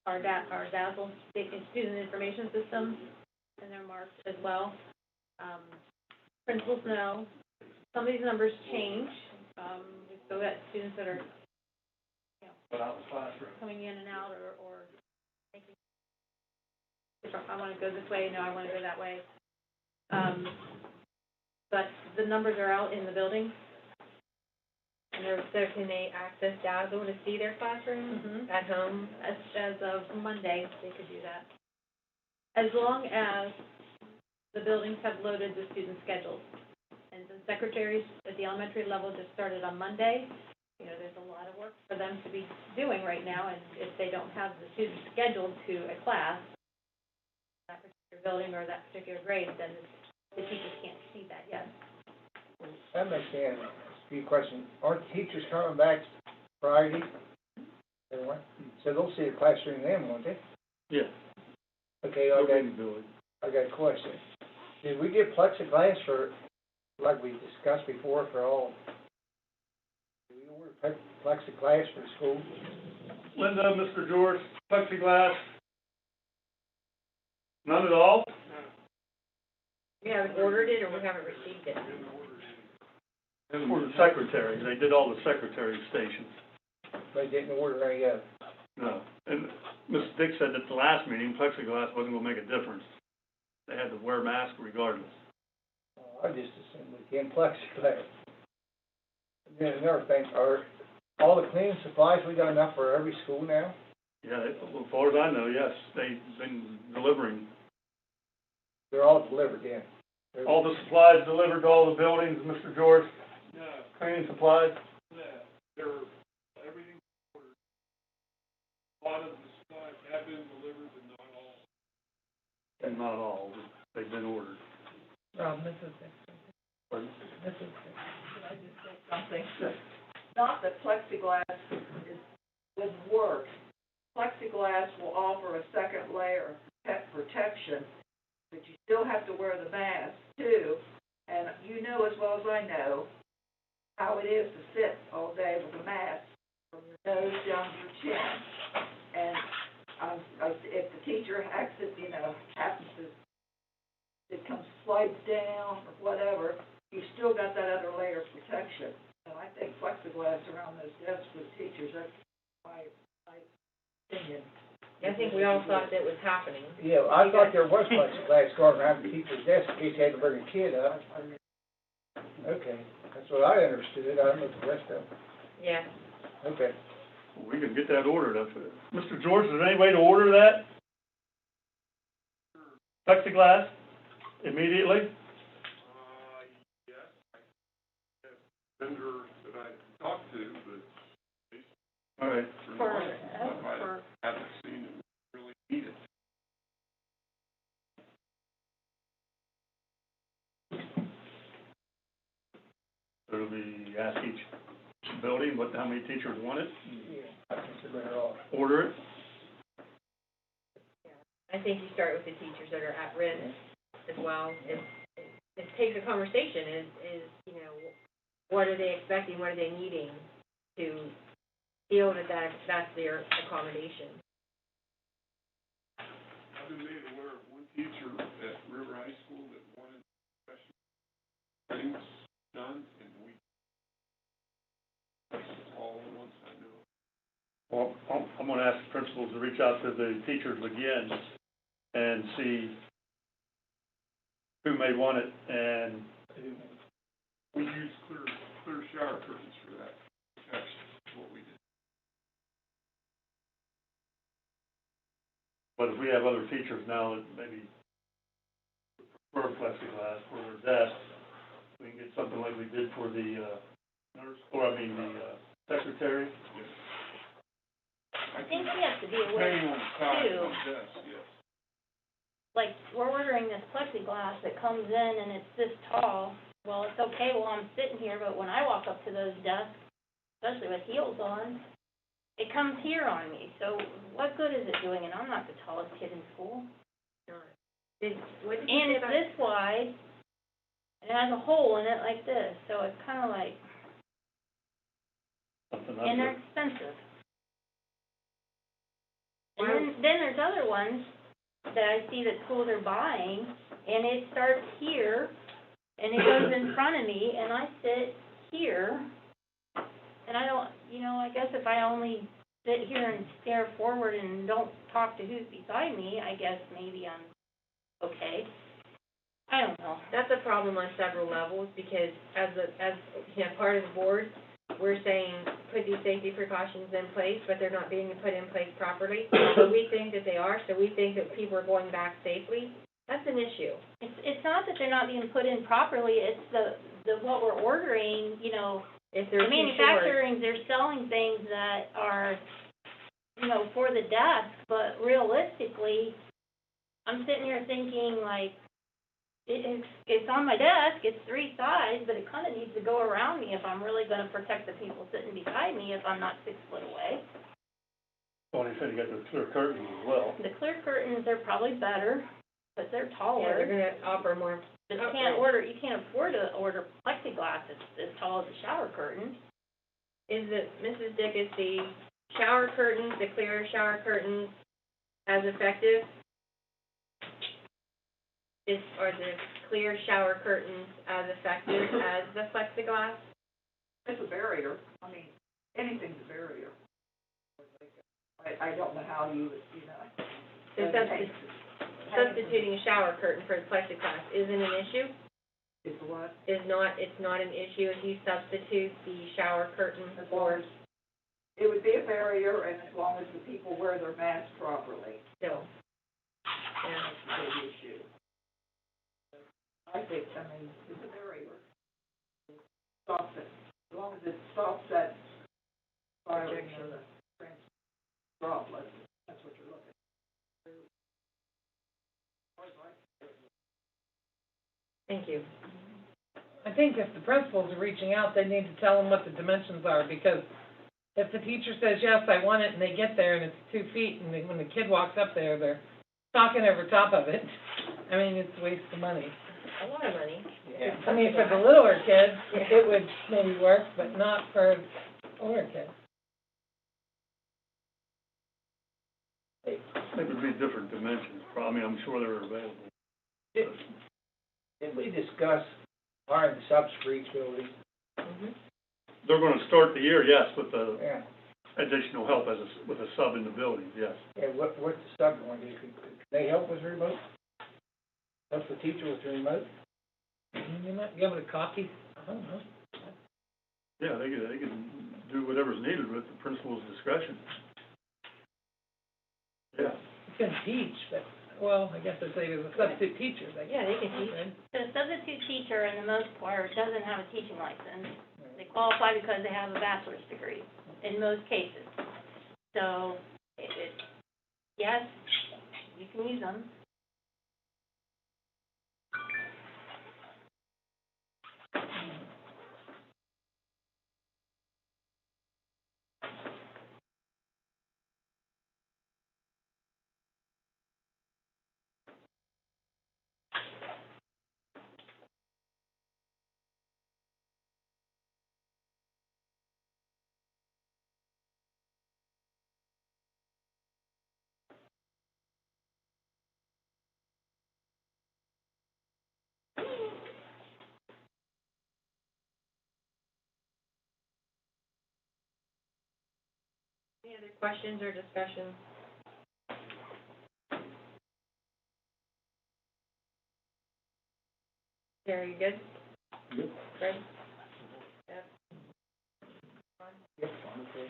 our DASL, Student Information System, and they're marked as well. Principals know, some of these numbers change, we've still got students that are, you know, coming in and out, or thinking, I wanna go this way, no, I wanna go that way. But the numbers are out in the building. And can they access Dazzle to see their classroom at home? As of Monday, they could do that. As long as the buildings have loaded the student schedules. And the secretaries at the elementary level just started on Monday. You know, there's a lot of work for them to be doing right now, and if they don't have the students scheduled to a class, that particular building or that particular grade, then the teachers can't see that yet. That makes sense. A few questions. Aren't teachers coming back Friday? Everyone? So they'll see the classroom then, won't they? Yeah. Okay, I got a question. Did we get plexiglass for, like we discussed before, for all? Did we order plexiglass for the school? Linda, Mr. George, plexiglass? None at all? We haven't ordered it or we haven't received it? For the secretaries, they did all the secretary stations. They didn't order any of it. No, and Mr. Dick said at the last meeting, plexiglass wasn't gonna make a difference. They had to wear a mask regardless. I just assumed we can plexiglass. And then another thing, are all the cleaning supplies, we got enough for every school now? Yeah, as far as I know, yes, they've been delivering. They're all delivered in. All the supplies delivered to all the buildings, Mr. George? No, Cleaning supplies? no, everything's ordered. A lot of the supplies have been delivered, but not all. And not all, but they've been ordered. Mrs. Dixon. Pardon? Mrs. Dixon. Can I just say something? Not that plexiglass wouldn't work. Plexiglass will offer a second layer of protection, but you still have to wear the mask too. And you know as well as I know how it is to sit all day with a mask from your nose down to your chin. And if the teacher happens to, it comes slides down or whatever, you've still got that other layer of protection. And I think plexiglass around those desks for the teachers, that's my opinion. I think we all thought that was happening. Yeah, I thought there was plexiglass going around the teacher's desk in case they had to bring a kid up. Okay, that's what I understood. I don't know the rest of them. Yeah. Okay. We can get that ordered up. Mr. George, is there any way to order that? Plexiglass immediately? Yes, I have vendor that I talked to, but All right. I haven't seen it really need it. So it'll be, ask each building how many teachers want it, Yeah, I consider it all. order it. I think you start with the teachers that are at risk as well. It takes a conversation, what are they expecting, what are they needing to feel that that's their accommodation. I've been made aware of one teacher at River High School that wanted special things done in a week. That's all the ones I know. Well, I'm gonna ask the principals to reach out to the teachers again and see who may want it, and too. We use clear shower curtains for that protection, is what we do. But if we have other teachers now that maybe prefer plexiglass for their desks, we can get something like we did for the, nurse, secretary. I think we have to be aware Depending on the size too. of the desk, yes. Like, we're ordering this plexiglass that comes in and it's this tall. Well, it's okay while I'm sitting here, but when I walk up to those desks, especially with heels on, it comes here on me. So what good is it doing? And I'm not the tallest kid in school. What did you And say it's about? this wide, and it has a hole in it like this, so it's kind of like, Something and they're up expensive. And then there's other ones that I see that schools are buying, and it starts here, and it goes in front of me, and I sit here, and I don't, I guess if I only sit here and stare forward and don't talk to who's beside me, I guess maybe I'm okay. I don't know. That's a problem on several levels, because as part of the board, we're saying put these safety precautions in place, but they're not being put in place properly. But we think that they are, so we think that people are going back safely. That's an issue. It's not that they're not being put in properly, it's the what we're ordering, If the they're too short. manufacturing, they're selling things that are, for the desk, but realistically, I'm sitting here thinking like, it's on my desk, it's 3 sides, but it kind of needs to go around me if I'm really gonna protect the people sitting beside me if I'm not 6 foot away. Well, you said you got the clear curtains as well. The clear curtains are probably better, but they're Yeah, taller. they're gonna offer more. You can't afford to order plexiglass that's as tall as a shower curtain. Is it, Mrs. Dick, is the shower curtains, the clear shower curtains as effective? Are the clear shower curtains as effective as the plexiglass? It's a barrier. I mean, anything's a barrier. I don't know how you, So substituting a shower curtain for the plexiglass isn't an issue? Is what? It's not an issue if you substitute the shower curtain for, It would be a barrier, and as long as the people wear their masks properly, still. Yeah. that's a big issue. I think, it's a barrier. Stops it, as long as it stops that firing of the droplet, that's what you're looking at. Thank you. I think if the principals are reaching out, they need to tell them what the dimensions are, because if the teacher says, yes, I want it, and they get there and it's 2 feet, and when the kid walks up there, they're talking over top of it, I mean, it's a waste of money. A lot of money. I mean, for the littler kids, it would maybe work, but not for older kids. They would be different dimensions, probably, I'm sure they're available. Did we discuss hiring subs for each building? They're gonna start the year, yes, with the Yeah. additional help with a sub in the buildings, yes. Yeah, what's the sub going to do? Can they help with the remote? Help the teacher with the remote? You might be able to copy, I don't know. Yeah, they can do whatever's needed with the principal's discretion. Yeah. You can teach, but, well, I guess I'd say as a substitute teacher, they Yeah, they can teach. The substitute teacher, in the most part, doesn't have a teaching license. They qualify because they have a bachelor's degree, in most cases. So, yes, you can use them. Any other questions or discussion? Sarah, you good? Greg? Yep, I'm okay.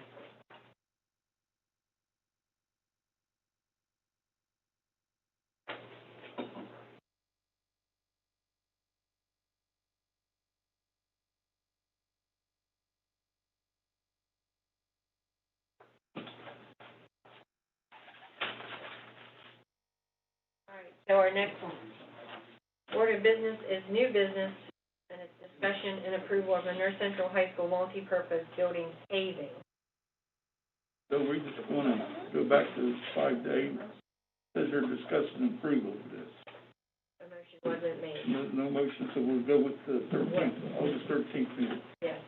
All right, so our next order of business is new business, and it's discussion and approval of the North Central High School multipurpose building paving. So we just wanna go back to 5 days, says they're discussing approval of this. The motion wasn't made. No motion, so we'll go with the 13th, August 13th meeting. Yes.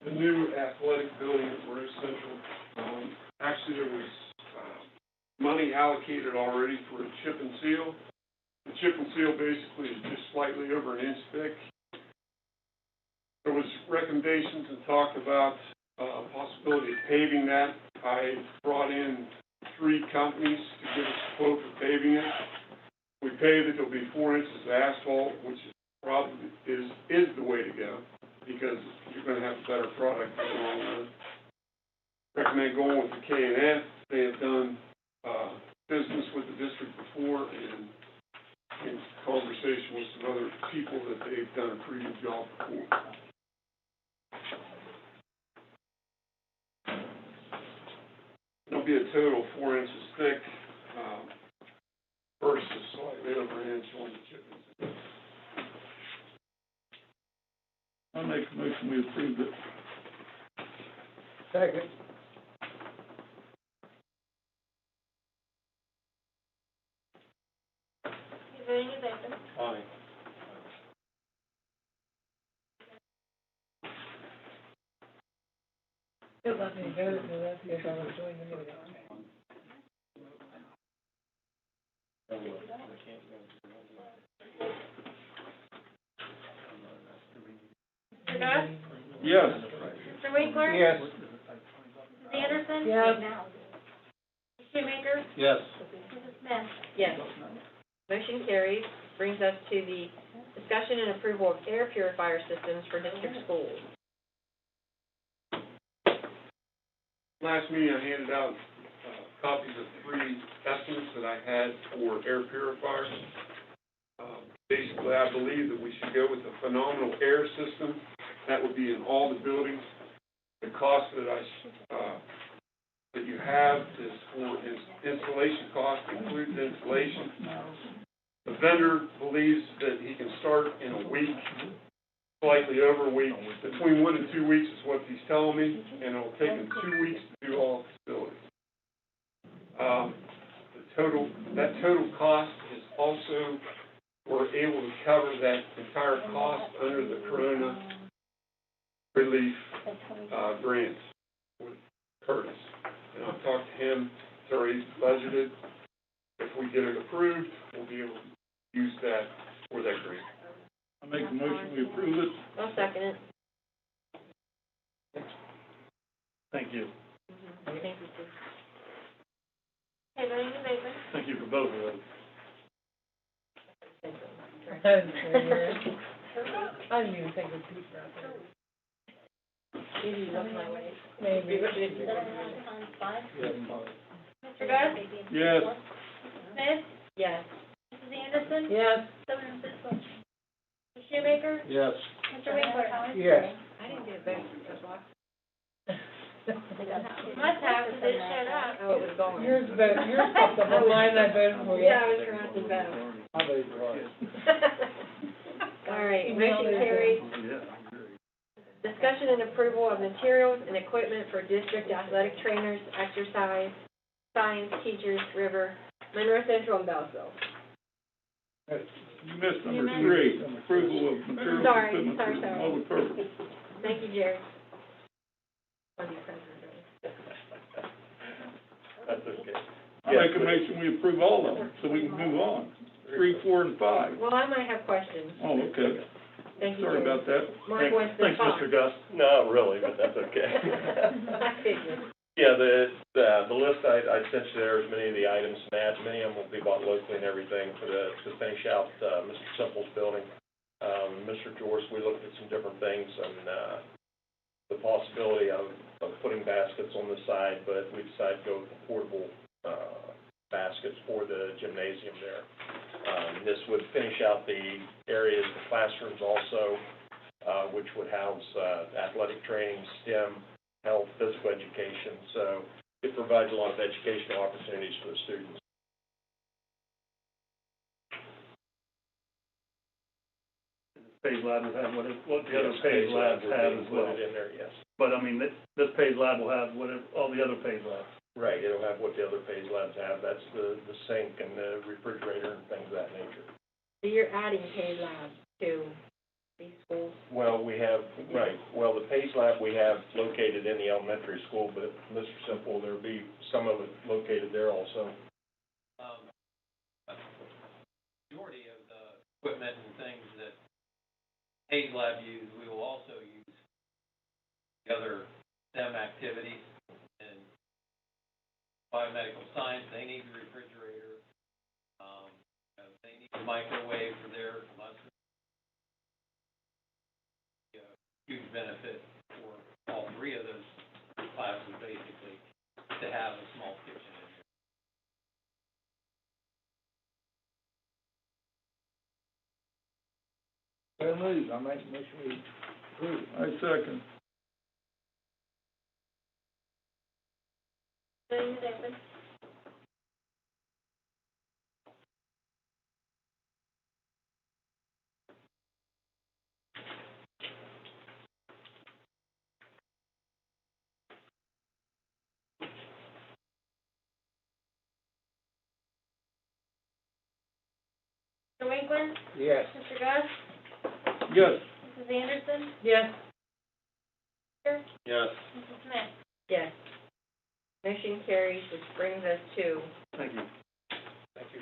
The new athletic building at Rose Central, actually there was, money allocated already for a chip and seal. The chip and seal basically is just slightly over an inch thick. There was recommendations and talk about, possibility of paving that. I brought in 3 companies to give us a quote for paving it. We paved it, it'll be 4 inches of asphalt, which is probably, is the way to go, because you're gonna have a better product to go along with. Recommend going with the K&F. They have done, business with the district before, and in conversation with some other people that they've done a pretty good job before. It'll be a total 4 inches thick, versus slightly over an inch on the chip and seal. I'll make a motion, we approve it. Second. Voting is open. Aye. It let me vote, but that's because I was doing the meeting. Mr. Gus? Yes. Mr. Winkler? Yes. Mrs. Anderson? Yes. Mr. Shoemaker? Yes. Mrs. Smith? Yes. Motion carries. Brings us to the discussion and approval of air purifier systems for district schools. Last meeting, I handed out, copies of 3 estimates that I had for air purifiers. Basically, I believe that we should go with the phenomenal air system. That would be in all the buildings. The cost that that you have is for installation cost, includes installation. The vendor believes that he can start in a week, slightly over a week. Between 1 and 2 weeks is what he's telling me, and it'll take him 2 weeks to do all facilities. That total cost is also, we're able to cover that entire cost under the Corona relief, grants with Curtis. And I've talked to him, it's already budgeted. If we get it approved, we'll be able to use that for that grant. I make a motion, we approve it. I'll second it. Thank you. Thank you, Steve. Okay, voting is open. Thank you for both of those. I didn't even think of Pete right there. Maybe you look my way. Maybe. Mr. Gus? Yes. Mrs. Smith? Yes. Mrs. Anderson? Yes. Mr. Shoemaker? Yes. Mr. Winkler? Yes. I didn't get it back. You must have, because it showed up. Oh, it was gone. Yours popped up on mine, I voted for you. Yeah, I was trying to vote. I voted for it. All right, motion carries. Yeah. Discussion and approval of materials and equipment for district athletic trainers, exercise, science teachers, River, Monroe Central, and Belleville. You missed number 3, approval of materials and Sorry. equipment for multi-purpose. Thank you, Jerry. That's okay. I make a motion, we approve all of them, so we can move on. 3, 4, and 5. Well, I might have questions. Oh, okay. Thank you, Sorry Jerry. about that. Mark wants to Thanks, talk. Mr. Gus. No, really, but that's okay. I figured. Yeah, the list I sent you there is many of the items and ads, many of them will be bought locally and everything to finish out, Mr. Simple's building. Mr. George, we looked at some different things and, the possibility of putting baskets on the side, but we decided to go with the portable, baskets for the gymnasium there. This would finish out the areas, the classrooms also, which would house, athletic training, STEM, health, physical education, so it provides a lot of educational opportunities for the students. Phase Lab will have what the other Phase Labs have as well. Included in there, yes. But I mean, this Phase Lab will have whatever, all the other Phase Labs. Right, it'll have what the other Phase Labs have, that's the sink and the refrigerator and things of that nature. So you're adding Paving Lab to these schools? Well, we have, right, well, the PACE Lab we have located in the elementary school, but Mr. Simple, there'll be some of it located there also. Majority of the equipment and things that Hayes Lab use, we will also use the other STEM activities and biomedical science. They need the refrigerator. They need the microwave for their lessons. Huge benefit for all three of those classes, basically, to have a small kitchen in here. So moved, I make a motion we approve. I second. Voting is open. Mr. Winkler? Yes. Mr. Gus? Yes. Mrs. Anderson? Yes. Yes. Mrs. Smith? Yes. Motion carries, which brings us to Thank you. Thank you.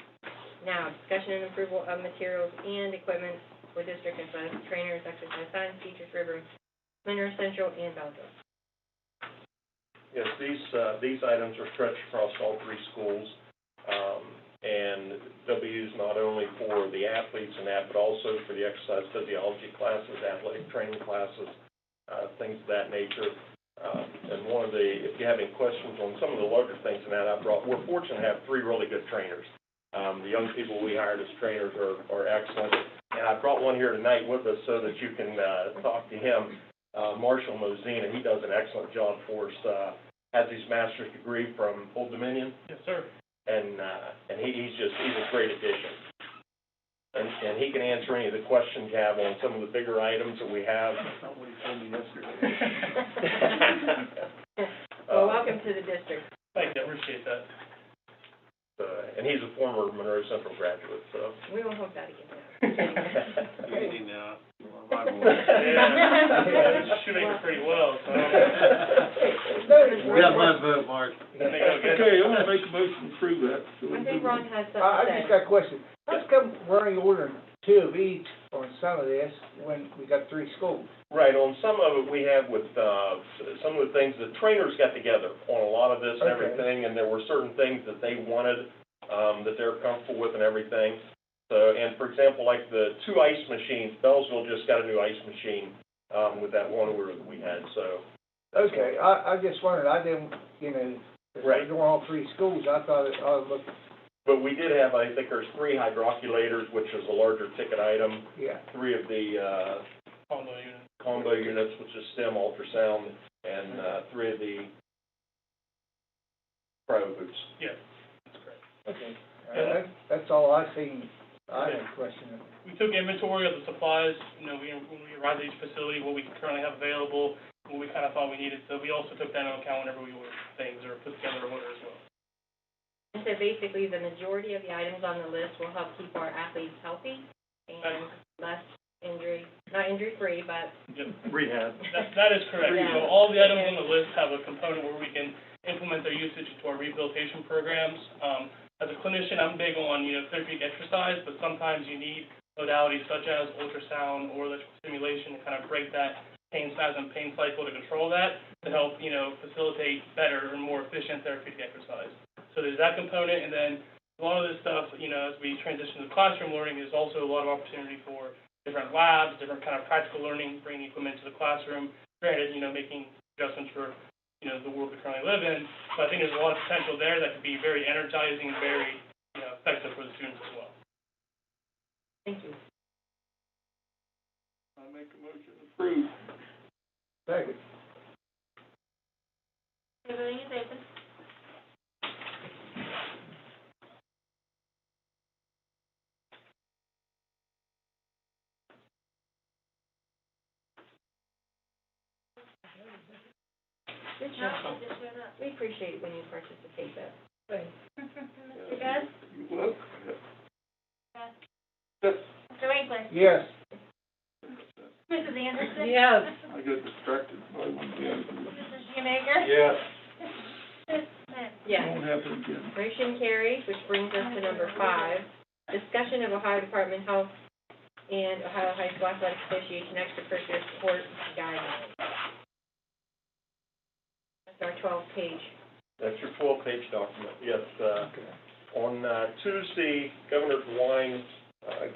now discussion and approval of materials and equipment for district athletic trainers, exercise science teachers, River, Monroe Central, and Belleville. Yes, these items are stretched across all three schools, and they'll be used not only for the athletes and that, but also for the exercise physiology classes, athletic training classes, things of that nature. And if you have any questions on some of the larger things in that, we're fortunate to have three really good trainers. The young people we hired as trainers are excellent, and I brought one here tonight with us so that you can talk to him. Marshall Mosina, he does an excellent job for us. Has his master's degree from Old Dominion. Yes, sir. And he's a great addition. And he can answer any of the questions you have on some of the bigger items that we have. That's not what he told me yesterday. Well, welcome to the district. Thank you, I appreciate that. And he's a former Monroe Central graduate, so. We won't hope that again now. You're getting, my boy. Yeah, it's shooting pretty well, so. We got my vote, Mark. Okay, I'm gonna make a motion to approve that. I think Ron has something I to just say. got a question. How come we're only ordering 2 of each on some of this when we got 3 schools? Right, on some of it, we have with, some of the things, the trainers got together on a lot of this and Okay. everything, and there were certain things that they wanted, that they're comfortable with and everything. So, and for example, like the 2 ice machines, Bellsville just got a new ice machine, with that one order that we had, so. Okay, I just wondered, I didn't, Right. we're doing all 3 schools, I thought it ought to look, But we did have, I think there's 3 hydroculators, which is a larger ticket item, yeah. 3 of the, combo units, which is STEM ultrasound, and, 3 of the cryo boots. Yeah, that's correct. Okay. That's all I seen. I had a question. We took inventory of the supplies, when we arrived at each facility, what we currently have available, what we kind of thought we needed, so we also took that into account whenever we ordered things or put together an order as well. And so basically, the majority of the items on the list will help keep our athletes healthy and less injury, not injury-free, but Rehab. That is correct. Yeah. So all the items on the list have a component where we can implement their usage into our rehabilitation programs. As a clinician, I'm big on, therapeutic exercise, but sometimes you need modalities such as ultrasound or electrical stimulation to kind of break that pain spasm, pain cycle to control that, to help, facilitate better and more efficient therapeutic exercise. So there's that component, and then a lot of this stuff, as we transition to classroom learning, there's also a lot of opportunity for different labs, different kind of practical learning, bringing equipment to the classroom, granted, making adjustments for, the world we currently live in. But I think there's a lot of potential there that could be very energizing and very, effective for the students as well. Thank you. I make a motion to approve. Second. Everything is open. Good No, job. they just showed up. We appreciate when you participate, though. Thanks. Mr. Best? You what? Yes. Yes. Mr. Winkler? Yes. Mrs. Anderson? Yes. I got distracted by one thing. Mrs. Shoemaker? Yes. Ms. Smith? Yes. Won't happen again. Motion carries, which brings us to number 5, discussion of Ohio Department of Health and Ohio High School Athletic Association extracurricular support guidelines. That's our 12-page. That's your 12-page document, yes. On Tuesday, Governor DeWine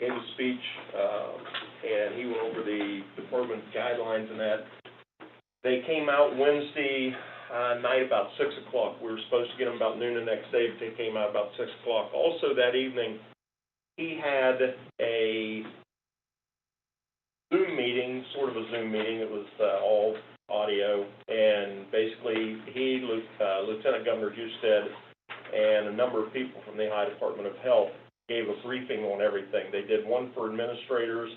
gave a speech, and he went over the department guidelines and that. They came out Wednesday night about 6 o'clock. We were supposed to get them about noon the next day, but they came out about 6 o'clock. Also that evening, he had a Zoom meeting, sort of a Zoom meeting. It was all audio, and basically he, Lieutenant Governor Husted, and a number of people from the Ohio Department of Health gave a briefing on everything. They did one for administrators.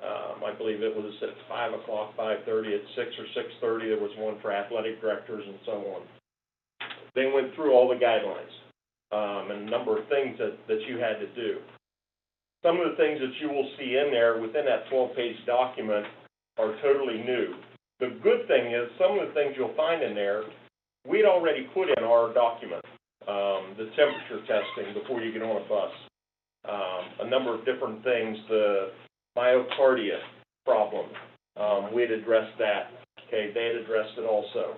I believe it was at 5 o'clock, 5:30, at 6 or 6:30. There was one for athletic directors and so on. They went through all the guidelines and a number of things that you had to do. Some of the things that you will see in there within that 12-page document are totally new. The good thing is some of the things you'll find in there, we'd already put in our document. The temperature testing before you get on a bus, a number of different things, the myocardia problem, we had addressed that. Okay, they had addressed it also.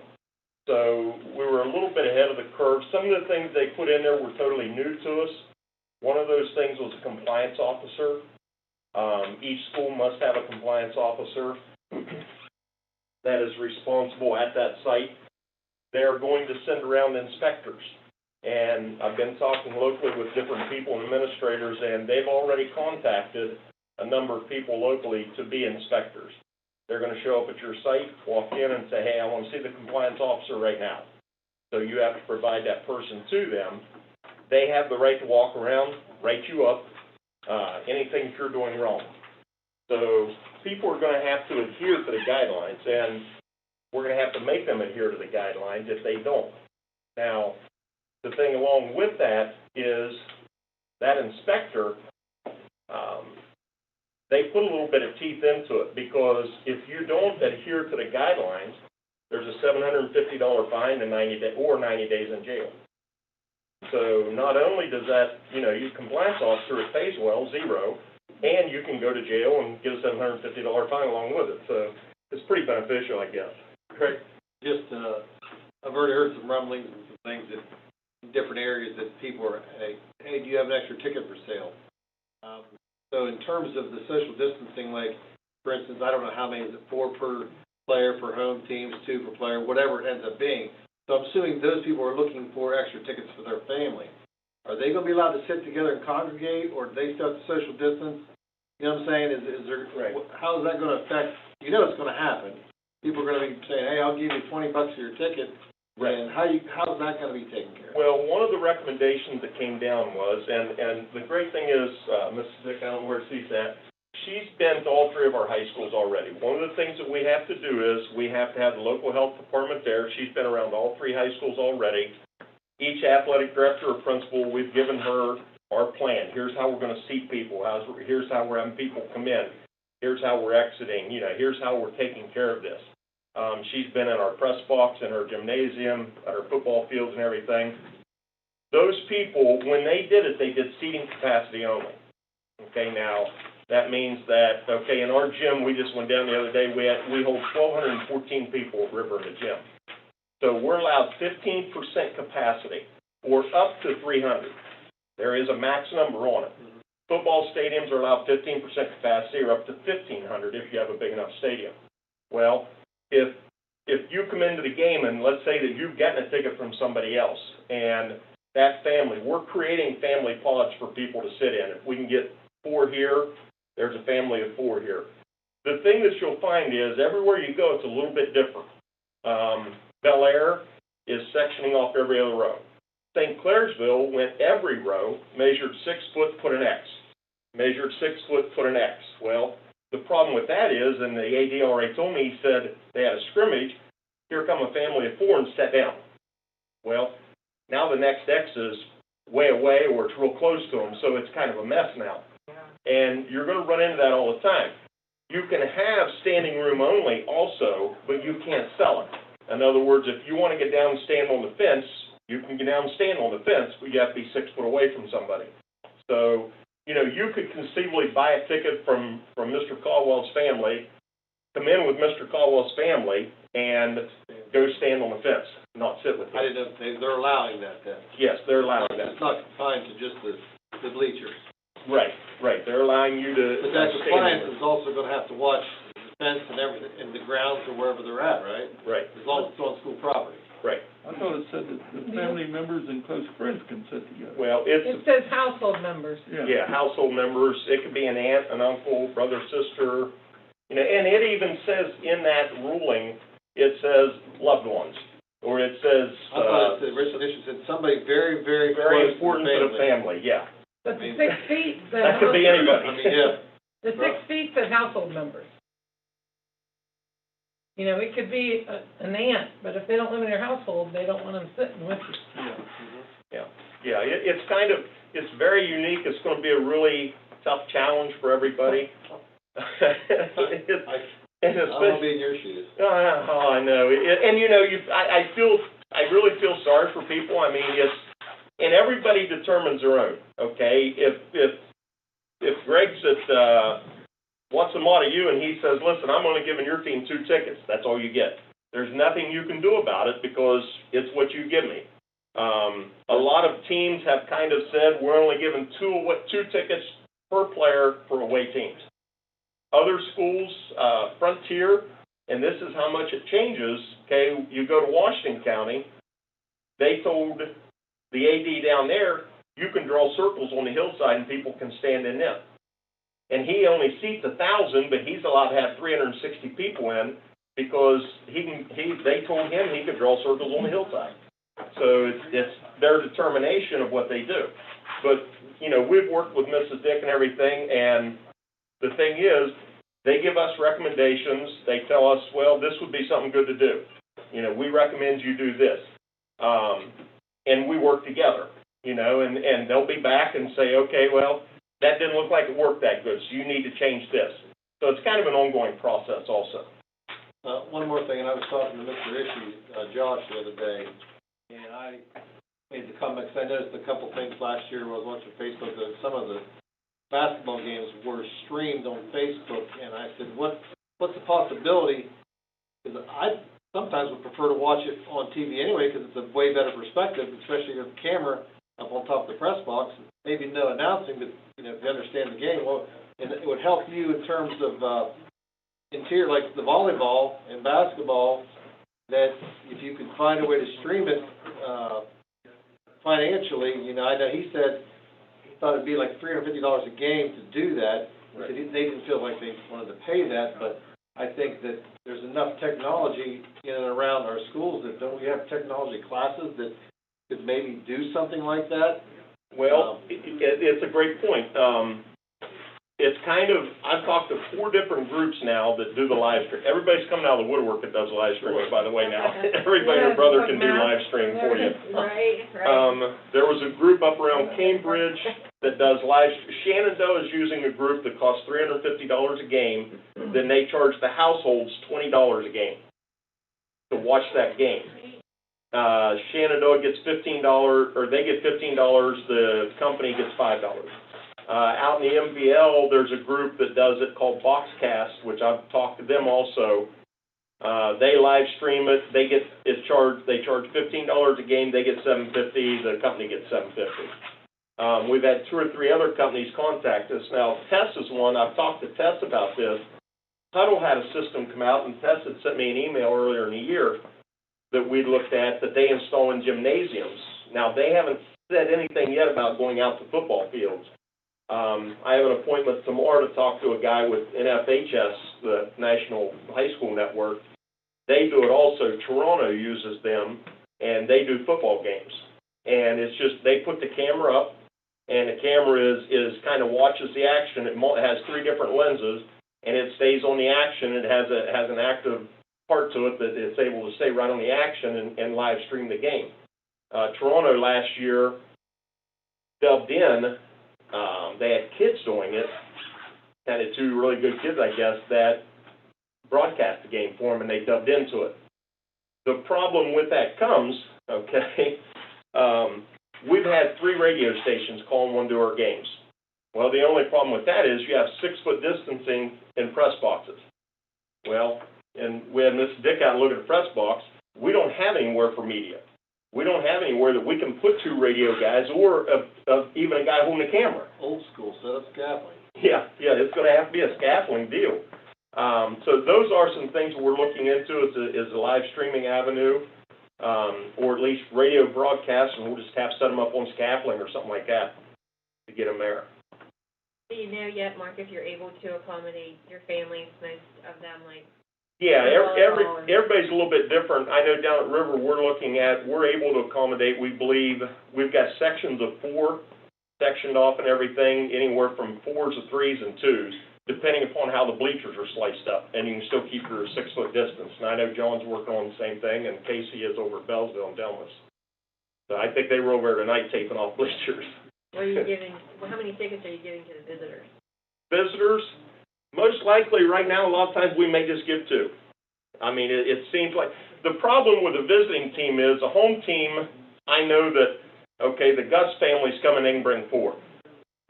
So we were a little bit ahead of the curve. Some of the things they put in there were totally new to us. One of those things was a compliance officer. Each school must have a compliance officer that is responsible at that site. They're going to send around inspectors. And I've been talking locally with different people and administrators, and they've already contacted a number of people locally to be inspectors. They're going to show up at your site, walk in and say, hey, I want to see the compliance officer right now. So you have to provide that person to them. They have the right to walk around, write you up, anything that you're doing wrong. So people are going to have to adhere to the guidelines, and we're going to have to make them adhere to the guidelines if they don't. Now, the thing along with that is that inspector, they put a little bit of teeth into it, because if you don't adhere to the guidelines, there's a $750 fine and 90 days in jail. So not only does that, your compliance officer, it pays well, $0, and you can go to jail and get a $750 fine along with it. So it's pretty beneficial, I guess. Craig, just, I've already heard some rumblings and some things that in different areas that people are, hey, do you have an extra ticket for sale? So in terms of the social distancing, like, for instance, I don't know how many, is it 4 per player for home teams, 2 per player, whatever it ends up being. So I'm assuming those people are looking for extra tickets for their family. Are they going to be allowed to sit together and congregate, or do they still have to social distance? You know what I'm saying? Is there, Right. How is that going to affect, it's going to happen. People are going to be saying, hey, I'll give you $20 for your ticket. Right. And how's that going to be taken care of? Well, one of the recommendations that came down was, and the great thing is, Mrs. Dick, I don't know where she's at, she's been to all 3 of our high schools already. One of the things that we have to do is we have to have the local health department there. She's been around all 3 high schools already. Each athletic director or principal, we've given her our plan. Here's how we're going to seat people. Here's how we're having people come in. Here's how we're exiting. Here's how we're taking care of this. She's been in our press box, in her gymnasium, at our football fields and everything. Those people, when they did it, they did seating capacity only. Okay, now, That means that, okay, in our gym, we just went down the other day, we hold 1,214 people at River in the gym. So we're allowed 15% capacity, or up to 300. There is a max number on it. Football stadiums are allowed 15% capacity, or up to 1,500 if you have a big enough stadium. Well, if you come into the game and let's say that you've gotten a ticket from somebody else, and that family, we're creating family pods for people to sit in. If we can get 4 here, there's a family of 4 here. The thing that you'll find is everywhere you go, it's a little bit different. Bel Air is sectioning off every other row. St. Clairsville went every row, measured 6 foot, put an X. Measured 6 foot, put an X. Well, the problem with that is, and the AD already told me, he said they had a scrimmage, here come a family of 4 and sat down. Well, now the next X is way away or it's real close to them, so it's kind of a mess now. And you're going to run into that all the time. You can have standing room only also, but you can't sell it. In other words, if you want to get down and stand on the fence, you can get down and stand on the fence, but you have to be 6 foot away from somebody. So, you know, you could conceivably buy a ticket from Mr. Caldwell's family, come in with Mr. Caldwell's family, and go stand on the fence, not sit with him. I didn't know if they're allowing that then. Yes, they're allowing that. It's not confined to just the bleachers. Right. They're allowing you to. But that compliance is also gonna have to watch the fence and everything, and the grounds or wherever they're at, right? Right. As long as it's on school property. Right. I thought it said that the family members and close friends can sit together. Well, It says household members. yeah, household members. It could be an aunt, an uncle, brother, sister. You know, and it even says in that ruling, it says loved ones, or it says. I thought the original issue said somebody very, very very close important to the family. Yeah. But the 6 feet says. That could be anybody. I mean, yeah. The 6 feet says household members. You know, it could be an aunt, but if they don't live in your household, they don't want them sitting with you. Yeah. It's kind of, it's very unique. It's going to be a really tough challenge for everybody. I don't want to be in your shoes. Oh, I know. And you know, I really feel sorry for people. I mean, and everybody determines their own, okay? If Greg's wants them out of you and he says, listen, I'm only giving your team 2 tickets, that's all you get. There's nothing you can do about it because it's what you give me. A lot of teams have kind of said we're only giving 2 tickets per player for away teams. Other schools, Frontier, and this is how much it changes, okay, you go to Washington County, they told the AD down there, you can draw circles on the hillside and people can stand in them. And he only seats 1,000, but he's allowed to have 360 people in because they told him he could draw circles on the hillside. So it's their determination of what they do. But, you know, we've worked with Mrs. Dick and everything, and the thing is, they give us recommendations. They tell us, well, this would be something good to do. You know, we recommend you do this. And we work together, you know, and they'll be back and say, okay, well, that didn't look like it worked that good, so you need to change this. So it's kind of an ongoing process also. One more thing, and I was talking to Mr. Josh the other day, and I made the comment, because I noticed a couple things last year when I was watching Facebook, that some of the basketball games were streamed on Facebook, and I said, what's the possibility? Because I sometimes would prefer to watch it on TV anyway, because it's a way better perspective, especially with the camera up on top of the press box. Maybe no announcing, but, you know, if you understand the game, well, and it would help you in terms of interior, like the volleyball and basketball, that if you could find a way to stream it financially, you know, I know he said he thought it'd be like $350 a game to do that. Right. They didn't feel like they wanted to pay that, but I think that there's enough technology in and around our schools that don't we have technology classes that could maybe do something like that? Well, it's a great point. It's kind of, I've talked to 4 different groups now that do the live stream. Everybody's coming out of the woodwork that does live streaming, by the way, now. Everybody and their brother can do live stream for you. Right. There was a group up around Cambridge that does Shenandoah is using a group that costs $350 a game. Then they charge the households $20 a game to watch that game. Shenandoah gets $15, or they get $15, the company gets $5. Out in the MVL, there's a group that does it called Boxcast, which I've talked to them also. They live stream it, they charge $15 a game, they get $7.50, the company gets $7.50. We've had 2 or 3 other companies contact us. Now, Tess is one, I've talked to Tess about this. Tuttle had a system come out, and Tess had sent me an email earlier in the year that we looked at that they install in gymnasiums. Now, they haven't said anything yet about going out to football fields. I have an appointment tomorrow to talk to a guy with NFHS, the National High School Network. They do it also. Toronto uses them, and they do football games. And it's just, they put the camera up, and the camera is kind of watches the action. It has 3 different lenses, and it stays on the action. It has an active part to it that it's able to stay right on the action and live stream the game. Toronto last year dubbed in, they had kids doing it, kind of 2 really good kids, I guess, that broadcast the game for them, and they dubbed into it. The problem with that comes, okay, we've had 3 radio stations call and want to do our games. Well, the only problem with that is you have 6-foot distancing in press boxes. Well, and we had Mr. Dick out and look at the press box. We don't have anywhere for media. We don't have anywhere that we can put 2 radio guys or even a guy holding a camera. Old school set up scaffolding. Yeah, it's going to have to be a scaffolding deal. So those are some things we're looking into is a live streaming avenue, or at least radio broadcast, and we'll just have to set them up on scaffolding or something like that to get them there. Do you know yet, Mark, if you're able to accommodate your families, most of them, like? Yeah, everybody's a little bit different. I know down at River we're able to accommodate, we believe, we've got sections of 4 sectioned off and everything, anywhere from 4s to 3s and 2s, depending upon how the bleachers are sliced up, and you can still keep your 6-foot distance. And I know John's working on the same thing, and Casey is over at Bellsville and Delmas. So I think they were over there tonight taping off bleachers. What are you giving, how many tickets are you giving to the visitors? Visitors, most likely right now, a lot of times we may just give 2. I mean, it seems like, the problem with a visiting team is, a home team, I know that, okay, the Gus family's coming, they can bring 4.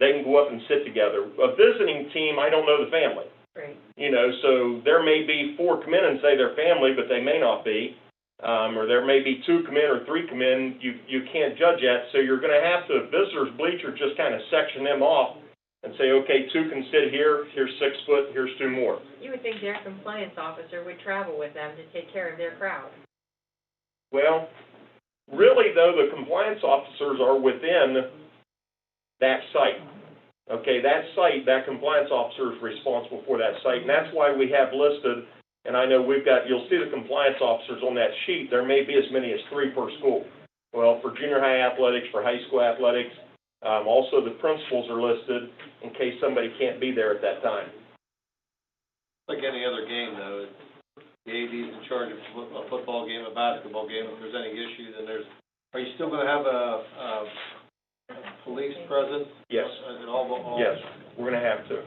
They can go up and sit together. A visiting team, I don't know the family. Right. You know, so there may be 4 come in and say they're family, but they may not be. Or there may be 2 come in or 3 come in, you can't judge that, so you're gonna have to, visitors bleacher, just kind of section them off and say, okay, 2 can sit here, here's 6 foot, here's 2 more. You would think their compliance officer would travel with them to take care of their crowd. Well, really though, the compliance officers are within that site. Okay, that site, that compliance officer is responsible for that site, and that's why we have listed, and I know you'll see the compliance officers on that sheet, there may be as many as 3 per school. Well, for junior high athletics, for high school athletics, also the principals are listed in case somebody can't be there at that time. Like any other game, though, the AD's in charge of a football game, a basketball game. If there's any issue, then are you still going to have a police presence? Yes. In all? Yes, we're going to have to.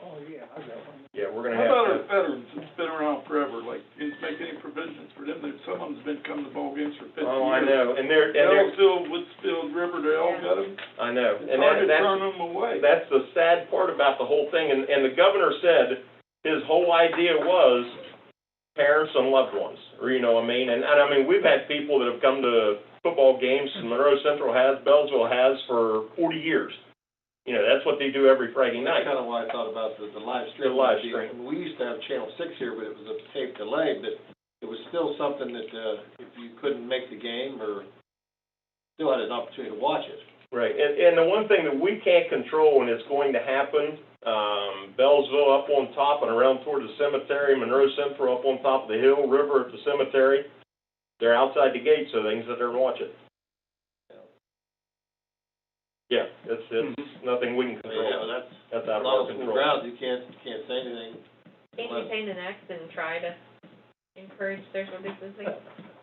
Oh, yeah, I got one. Yeah, we're going to How have about to. our veterans that's been around forever, like, didn't make any provisions for them, that someone's been coming to ball games for 50 years? Oh, I know, and they're. Bellsville, Woodsfield, Riverdale, got them, I know. it's hard to turn them away. That's the sad part about the whole thing, and the governor said his whole idea was parents and loved ones, or, you know what I mean? And I mean, we've had people that have come to football games, Monroe Central has, Bellsville has, for 40 years. You know, that's what they do every Friday night. That's kind of why I thought about the live stream. The live stream. We used to have Channel 6 here, but it was a tape delay, but it was still something that, if you couldn't make the game, or still had an opportunity to watch it. Right, and the one thing that we can't control when it's going to happen, Bellsville up on top and around toward the cemetery, Monroe Central up on top of the hill, River at the cemetery, they're outside the gate, so they can sit there and watch it. Yeah, it's nothing we can control. Yeah, well, That's out of a lot our of school control. grounds, you can't say anything. Can't you paint an X and try to encourage social distancing?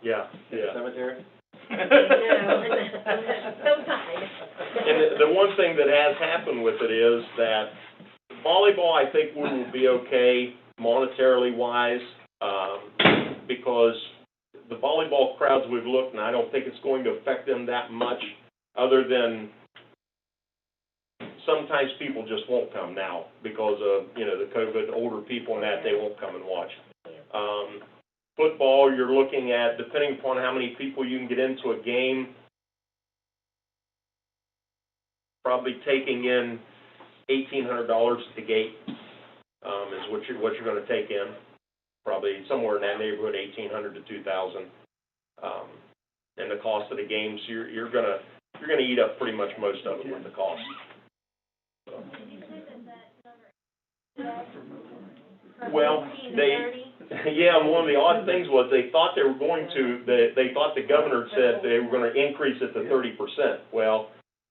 Yeah. Cemetery? No, so tied. And the one thing that has happened with it is that volleyball, I think we will be okay monetarily wise, because the volleyball crowds we've looked, and I don't think it's going to affect them that much, other than some sometimes people just won't come now because of, you know, the COVID, older people and that, they won't come and watch. Football, you're looking at, depending upon how many people you can get into a game, probably taking in $1,800 at the gate, is what you're gonna take in. Probably somewhere in that neighborhood, 1,800 to 2,000. And the cost of the games, you're gonna eat up pretty much most of it with the cost. So. Well, yeah, and one of the odd things was they thought they were going to, they thought the governor said they were gonna increase it to 30%. Well,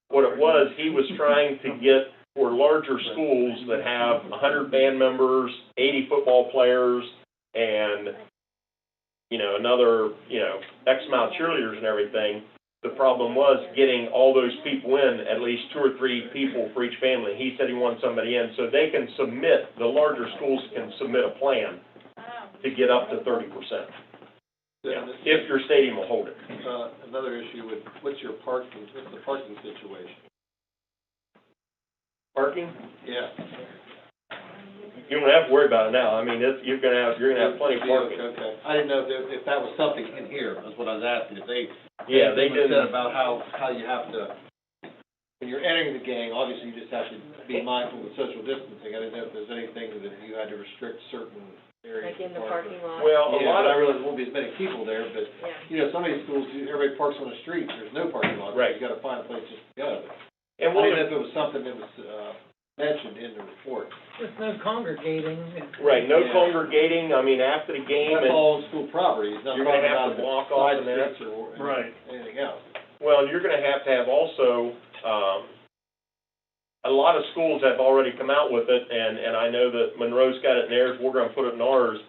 what it was, he was trying to get for larger schools that have 100 band members, 80 football players, and, you know, another, you know, X amount of cheerleaders and everything. The problem was getting all those people in, at least 2 or 3 people for each family. He said he wanted somebody in, so they can submit, the larger schools can submit a plan to get up to 30%. Yeah, if your stadium will hold it. Another issue with, what's the parking situation? Parking? Yeah. You don't have to worry about it now. I mean, you're gonna have plenty of parking. Okay. I didn't know if that was something in here, that's what I was asking, if they. Yeah, they did. Said about how you have to, when you're entering the game, obviously you just have to be mindful of social distancing. I didn't know if there's anything that you had to restrict certain areas. Like in the parking lot. Well, a lot of. I realize there won't be as many people there, but, Yeah. you know, some of these schools, everybody parks on the street, there's no parking lot. Right. You gotta find a place just to go. And I one didn't of know if it was something that was, mentioned in the report. Just no congregating. right, no Yeah. congregating. I mean, after the game, That's and all on school property, it's not you're talking gonna have about to block off side and that. streets or Right. anything else. well, you're gonna have also. A lot of schools have already come out with it, and I know that Monroe's got it in theirs. We're gonna put it in ours.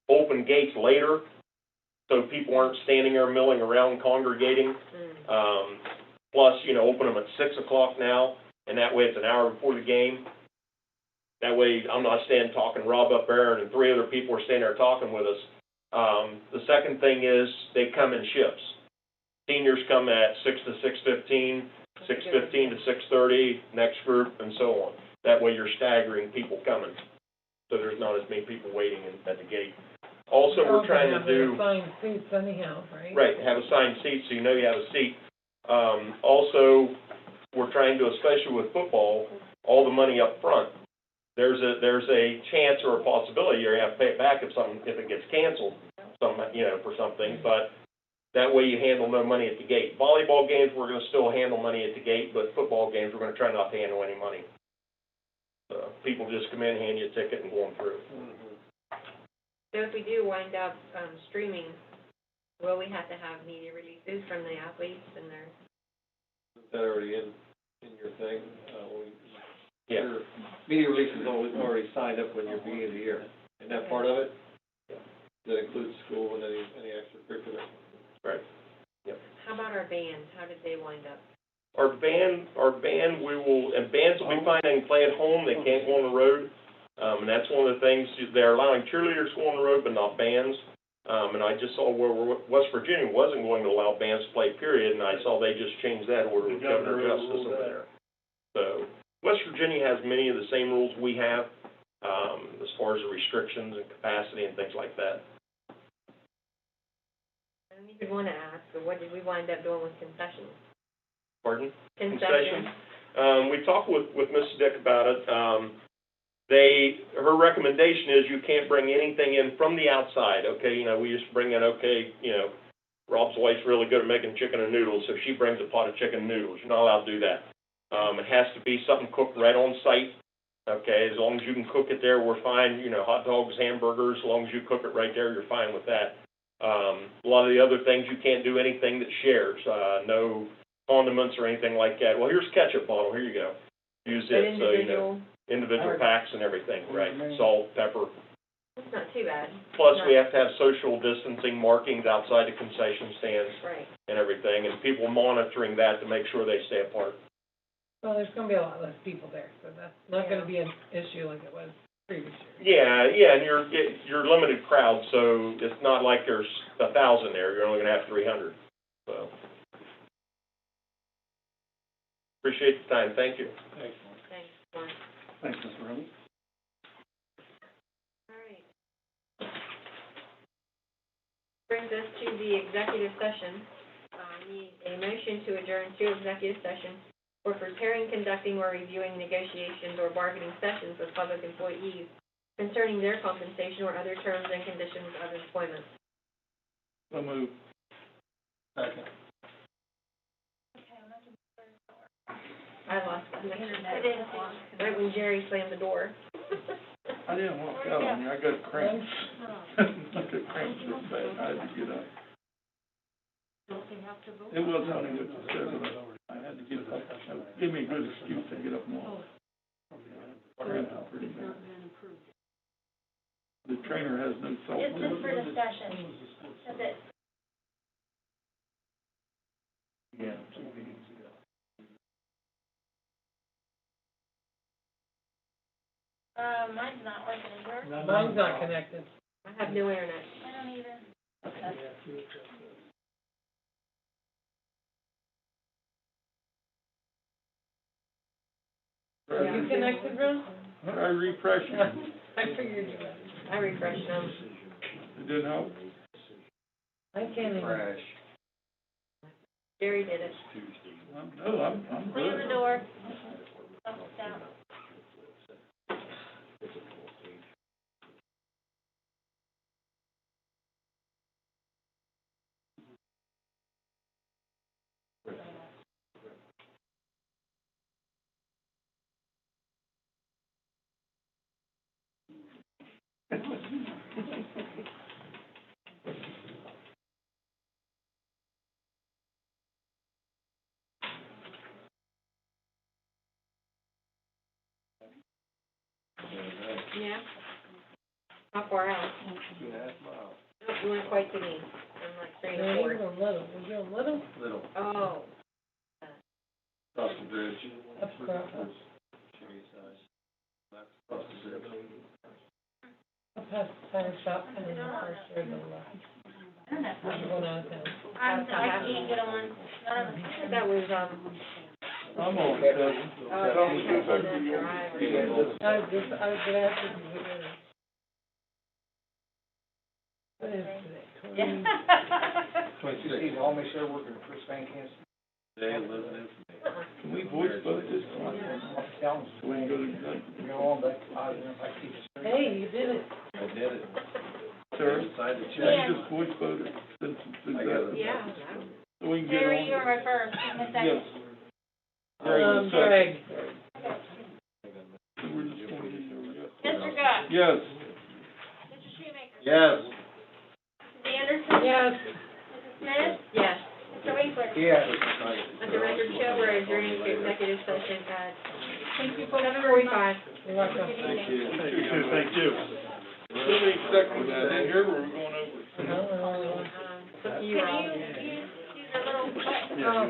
Open gates later, so people aren't standing there milling around congregating. Plus, you know, open them at 6 o'clock now, and that way it's an hour before the game. That way, I'm not standing talking Rob up there, and 3 other people are standing there talking with us. The second thing is, they come in shifts. Seniors come at 6 to 6:15, 6:15 to 6:30, next group, and so on. That way you're staggering people coming, so there's not as many people waiting at the gate. Also, we're trying to do. Assigned seats anyhow, right? Right, have assigned seats, so you know you have a seat. Also, we're trying to, especially with football, all the money up front. There's a chance or a possibility you're gonna have to pay it back if it gets canceled, for something, but that way you handle no money at the gate. Volleyball games, we're gonna still handle money at the gate, but football games, we're gonna try not to handle any money. People just come in, hand you a ticket, and go on through. So if we do wind up, streaming, will we have to have media releases from the athletes and their? Is that already in your thing? Yeah. Your media release is already signed up when you're beginning of the year. Isn't that part of it? Yeah. That includes school and any extracurricular? Right. Yep. How about our bands? How did they wind up? Our band, bands will be fine, they can play at home, they can't go on the road. And that's one of the things, they're allowing cheerleaders to go on the road, but not bands. And I just saw where West Virginia wasn't going to allow bands to play, period, and I saw they just changed that order with Governor Justice over there. So, West Virginia has many of the same rules we have, as far as the restrictions and capacity and things like that. I don't even want to ask, but what did we wind up doing with concessions? Pardon? Concessions? We talked with Mrs. Dick about it. Her recommendation is you can't bring anything in from the outside, okay? We used to bring in, Rob's wife's really good at making chicken and noodles, so she brings a pot of chicken and noodles. You're not allowed to do that. It has to be something cooked right on site, okay? As long as you can cook it there, we're fine. Hot dogs, hamburgers, as long as you cook it right there, you're fine with that. A lot of the other things, you can't do anything that shares, no condiments or anything like that. Well, here's ketchup bottle, here you go. Use it, so individual packs and everything, right? Salt, pepper. It's not too bad. Plus, we have to have social distancing markings outside the concession stands Right. and everything, and people monitoring that to make sure they stay apart. Well, there's gonna be a lot less people there, so that's not gonna be an issue like it was previous years. Yeah, and you're limited crowd, so it's not like there's 1,000 there. You're only gonna have 300. So appreciate the time. Thank you. Thanks. Thanks. Thanks, Mr. Reynolds. All right. Brings us to the executive session. Need a motion to adjourn to executive session for preparing, conducting, or reviewing negotiations or bargaining sessions with public employees concerning their compensation or other terms and conditions of employment. So move. Second. I lost connection. I did. Right when Jerry slammed the door. I didn't walk out on you, I got cramps. I got cramps so bad, I had to get up. It was only what you said, but I had to get up. Give me a good excuse to get up and walk. Cramps are pretty bad. The trainer has no salt. It's just for discussion. That's it. Yeah. Mine's not working, is yours? Mine's not connected. I have no internet. I don't either. Are you connected, Ron? I refreshed it. I figured you were. I refreshed them. It didn't help. I can't even. Jerry did it. I'm Clean good. the door. Up, down. Yeah. How far out? 2.5 miles. Nope, you went quite to me. I'm like 3 No, and you 4. were little. Was you a little? Little, Oh. across the bridge. That's crap. Cherry size. That's across the bridge. I passed the tire shop and then the first year of the left. I don't have I'm going out of town. I can't get on. None of us. That was, I'm on it, oh, yeah, drive. I was gonna ask if you were ready. What is today? 26. Steve, all make sure working for Spank Kansas. Day of living infamy. Can we voice vote this one? Tell them, So we can go to executive. go on, but I don't know if I keep it straight. Hey, you did it. I did it. Sir, Signed the can check. you just voice vote it since it's executive? Yeah. So we can get on. Jerry, you were first, give me a second. Yes. Greg, a second. Greg. So we're just going to do your yes. Mr. Gus, Yes. Mr. Shoemaker, Yes. Mrs. Anderson, Yes. Mrs. Smith, Yes. Mr. Winkler. Yes. Let the record show we're adjourning to executive session at Thank you folks very much. 7:45. You're welcome. Thank you. Thank you. How many seconds in here were we going over? No, no, no. Up to Can you, Rob. you use your little button? Yeah,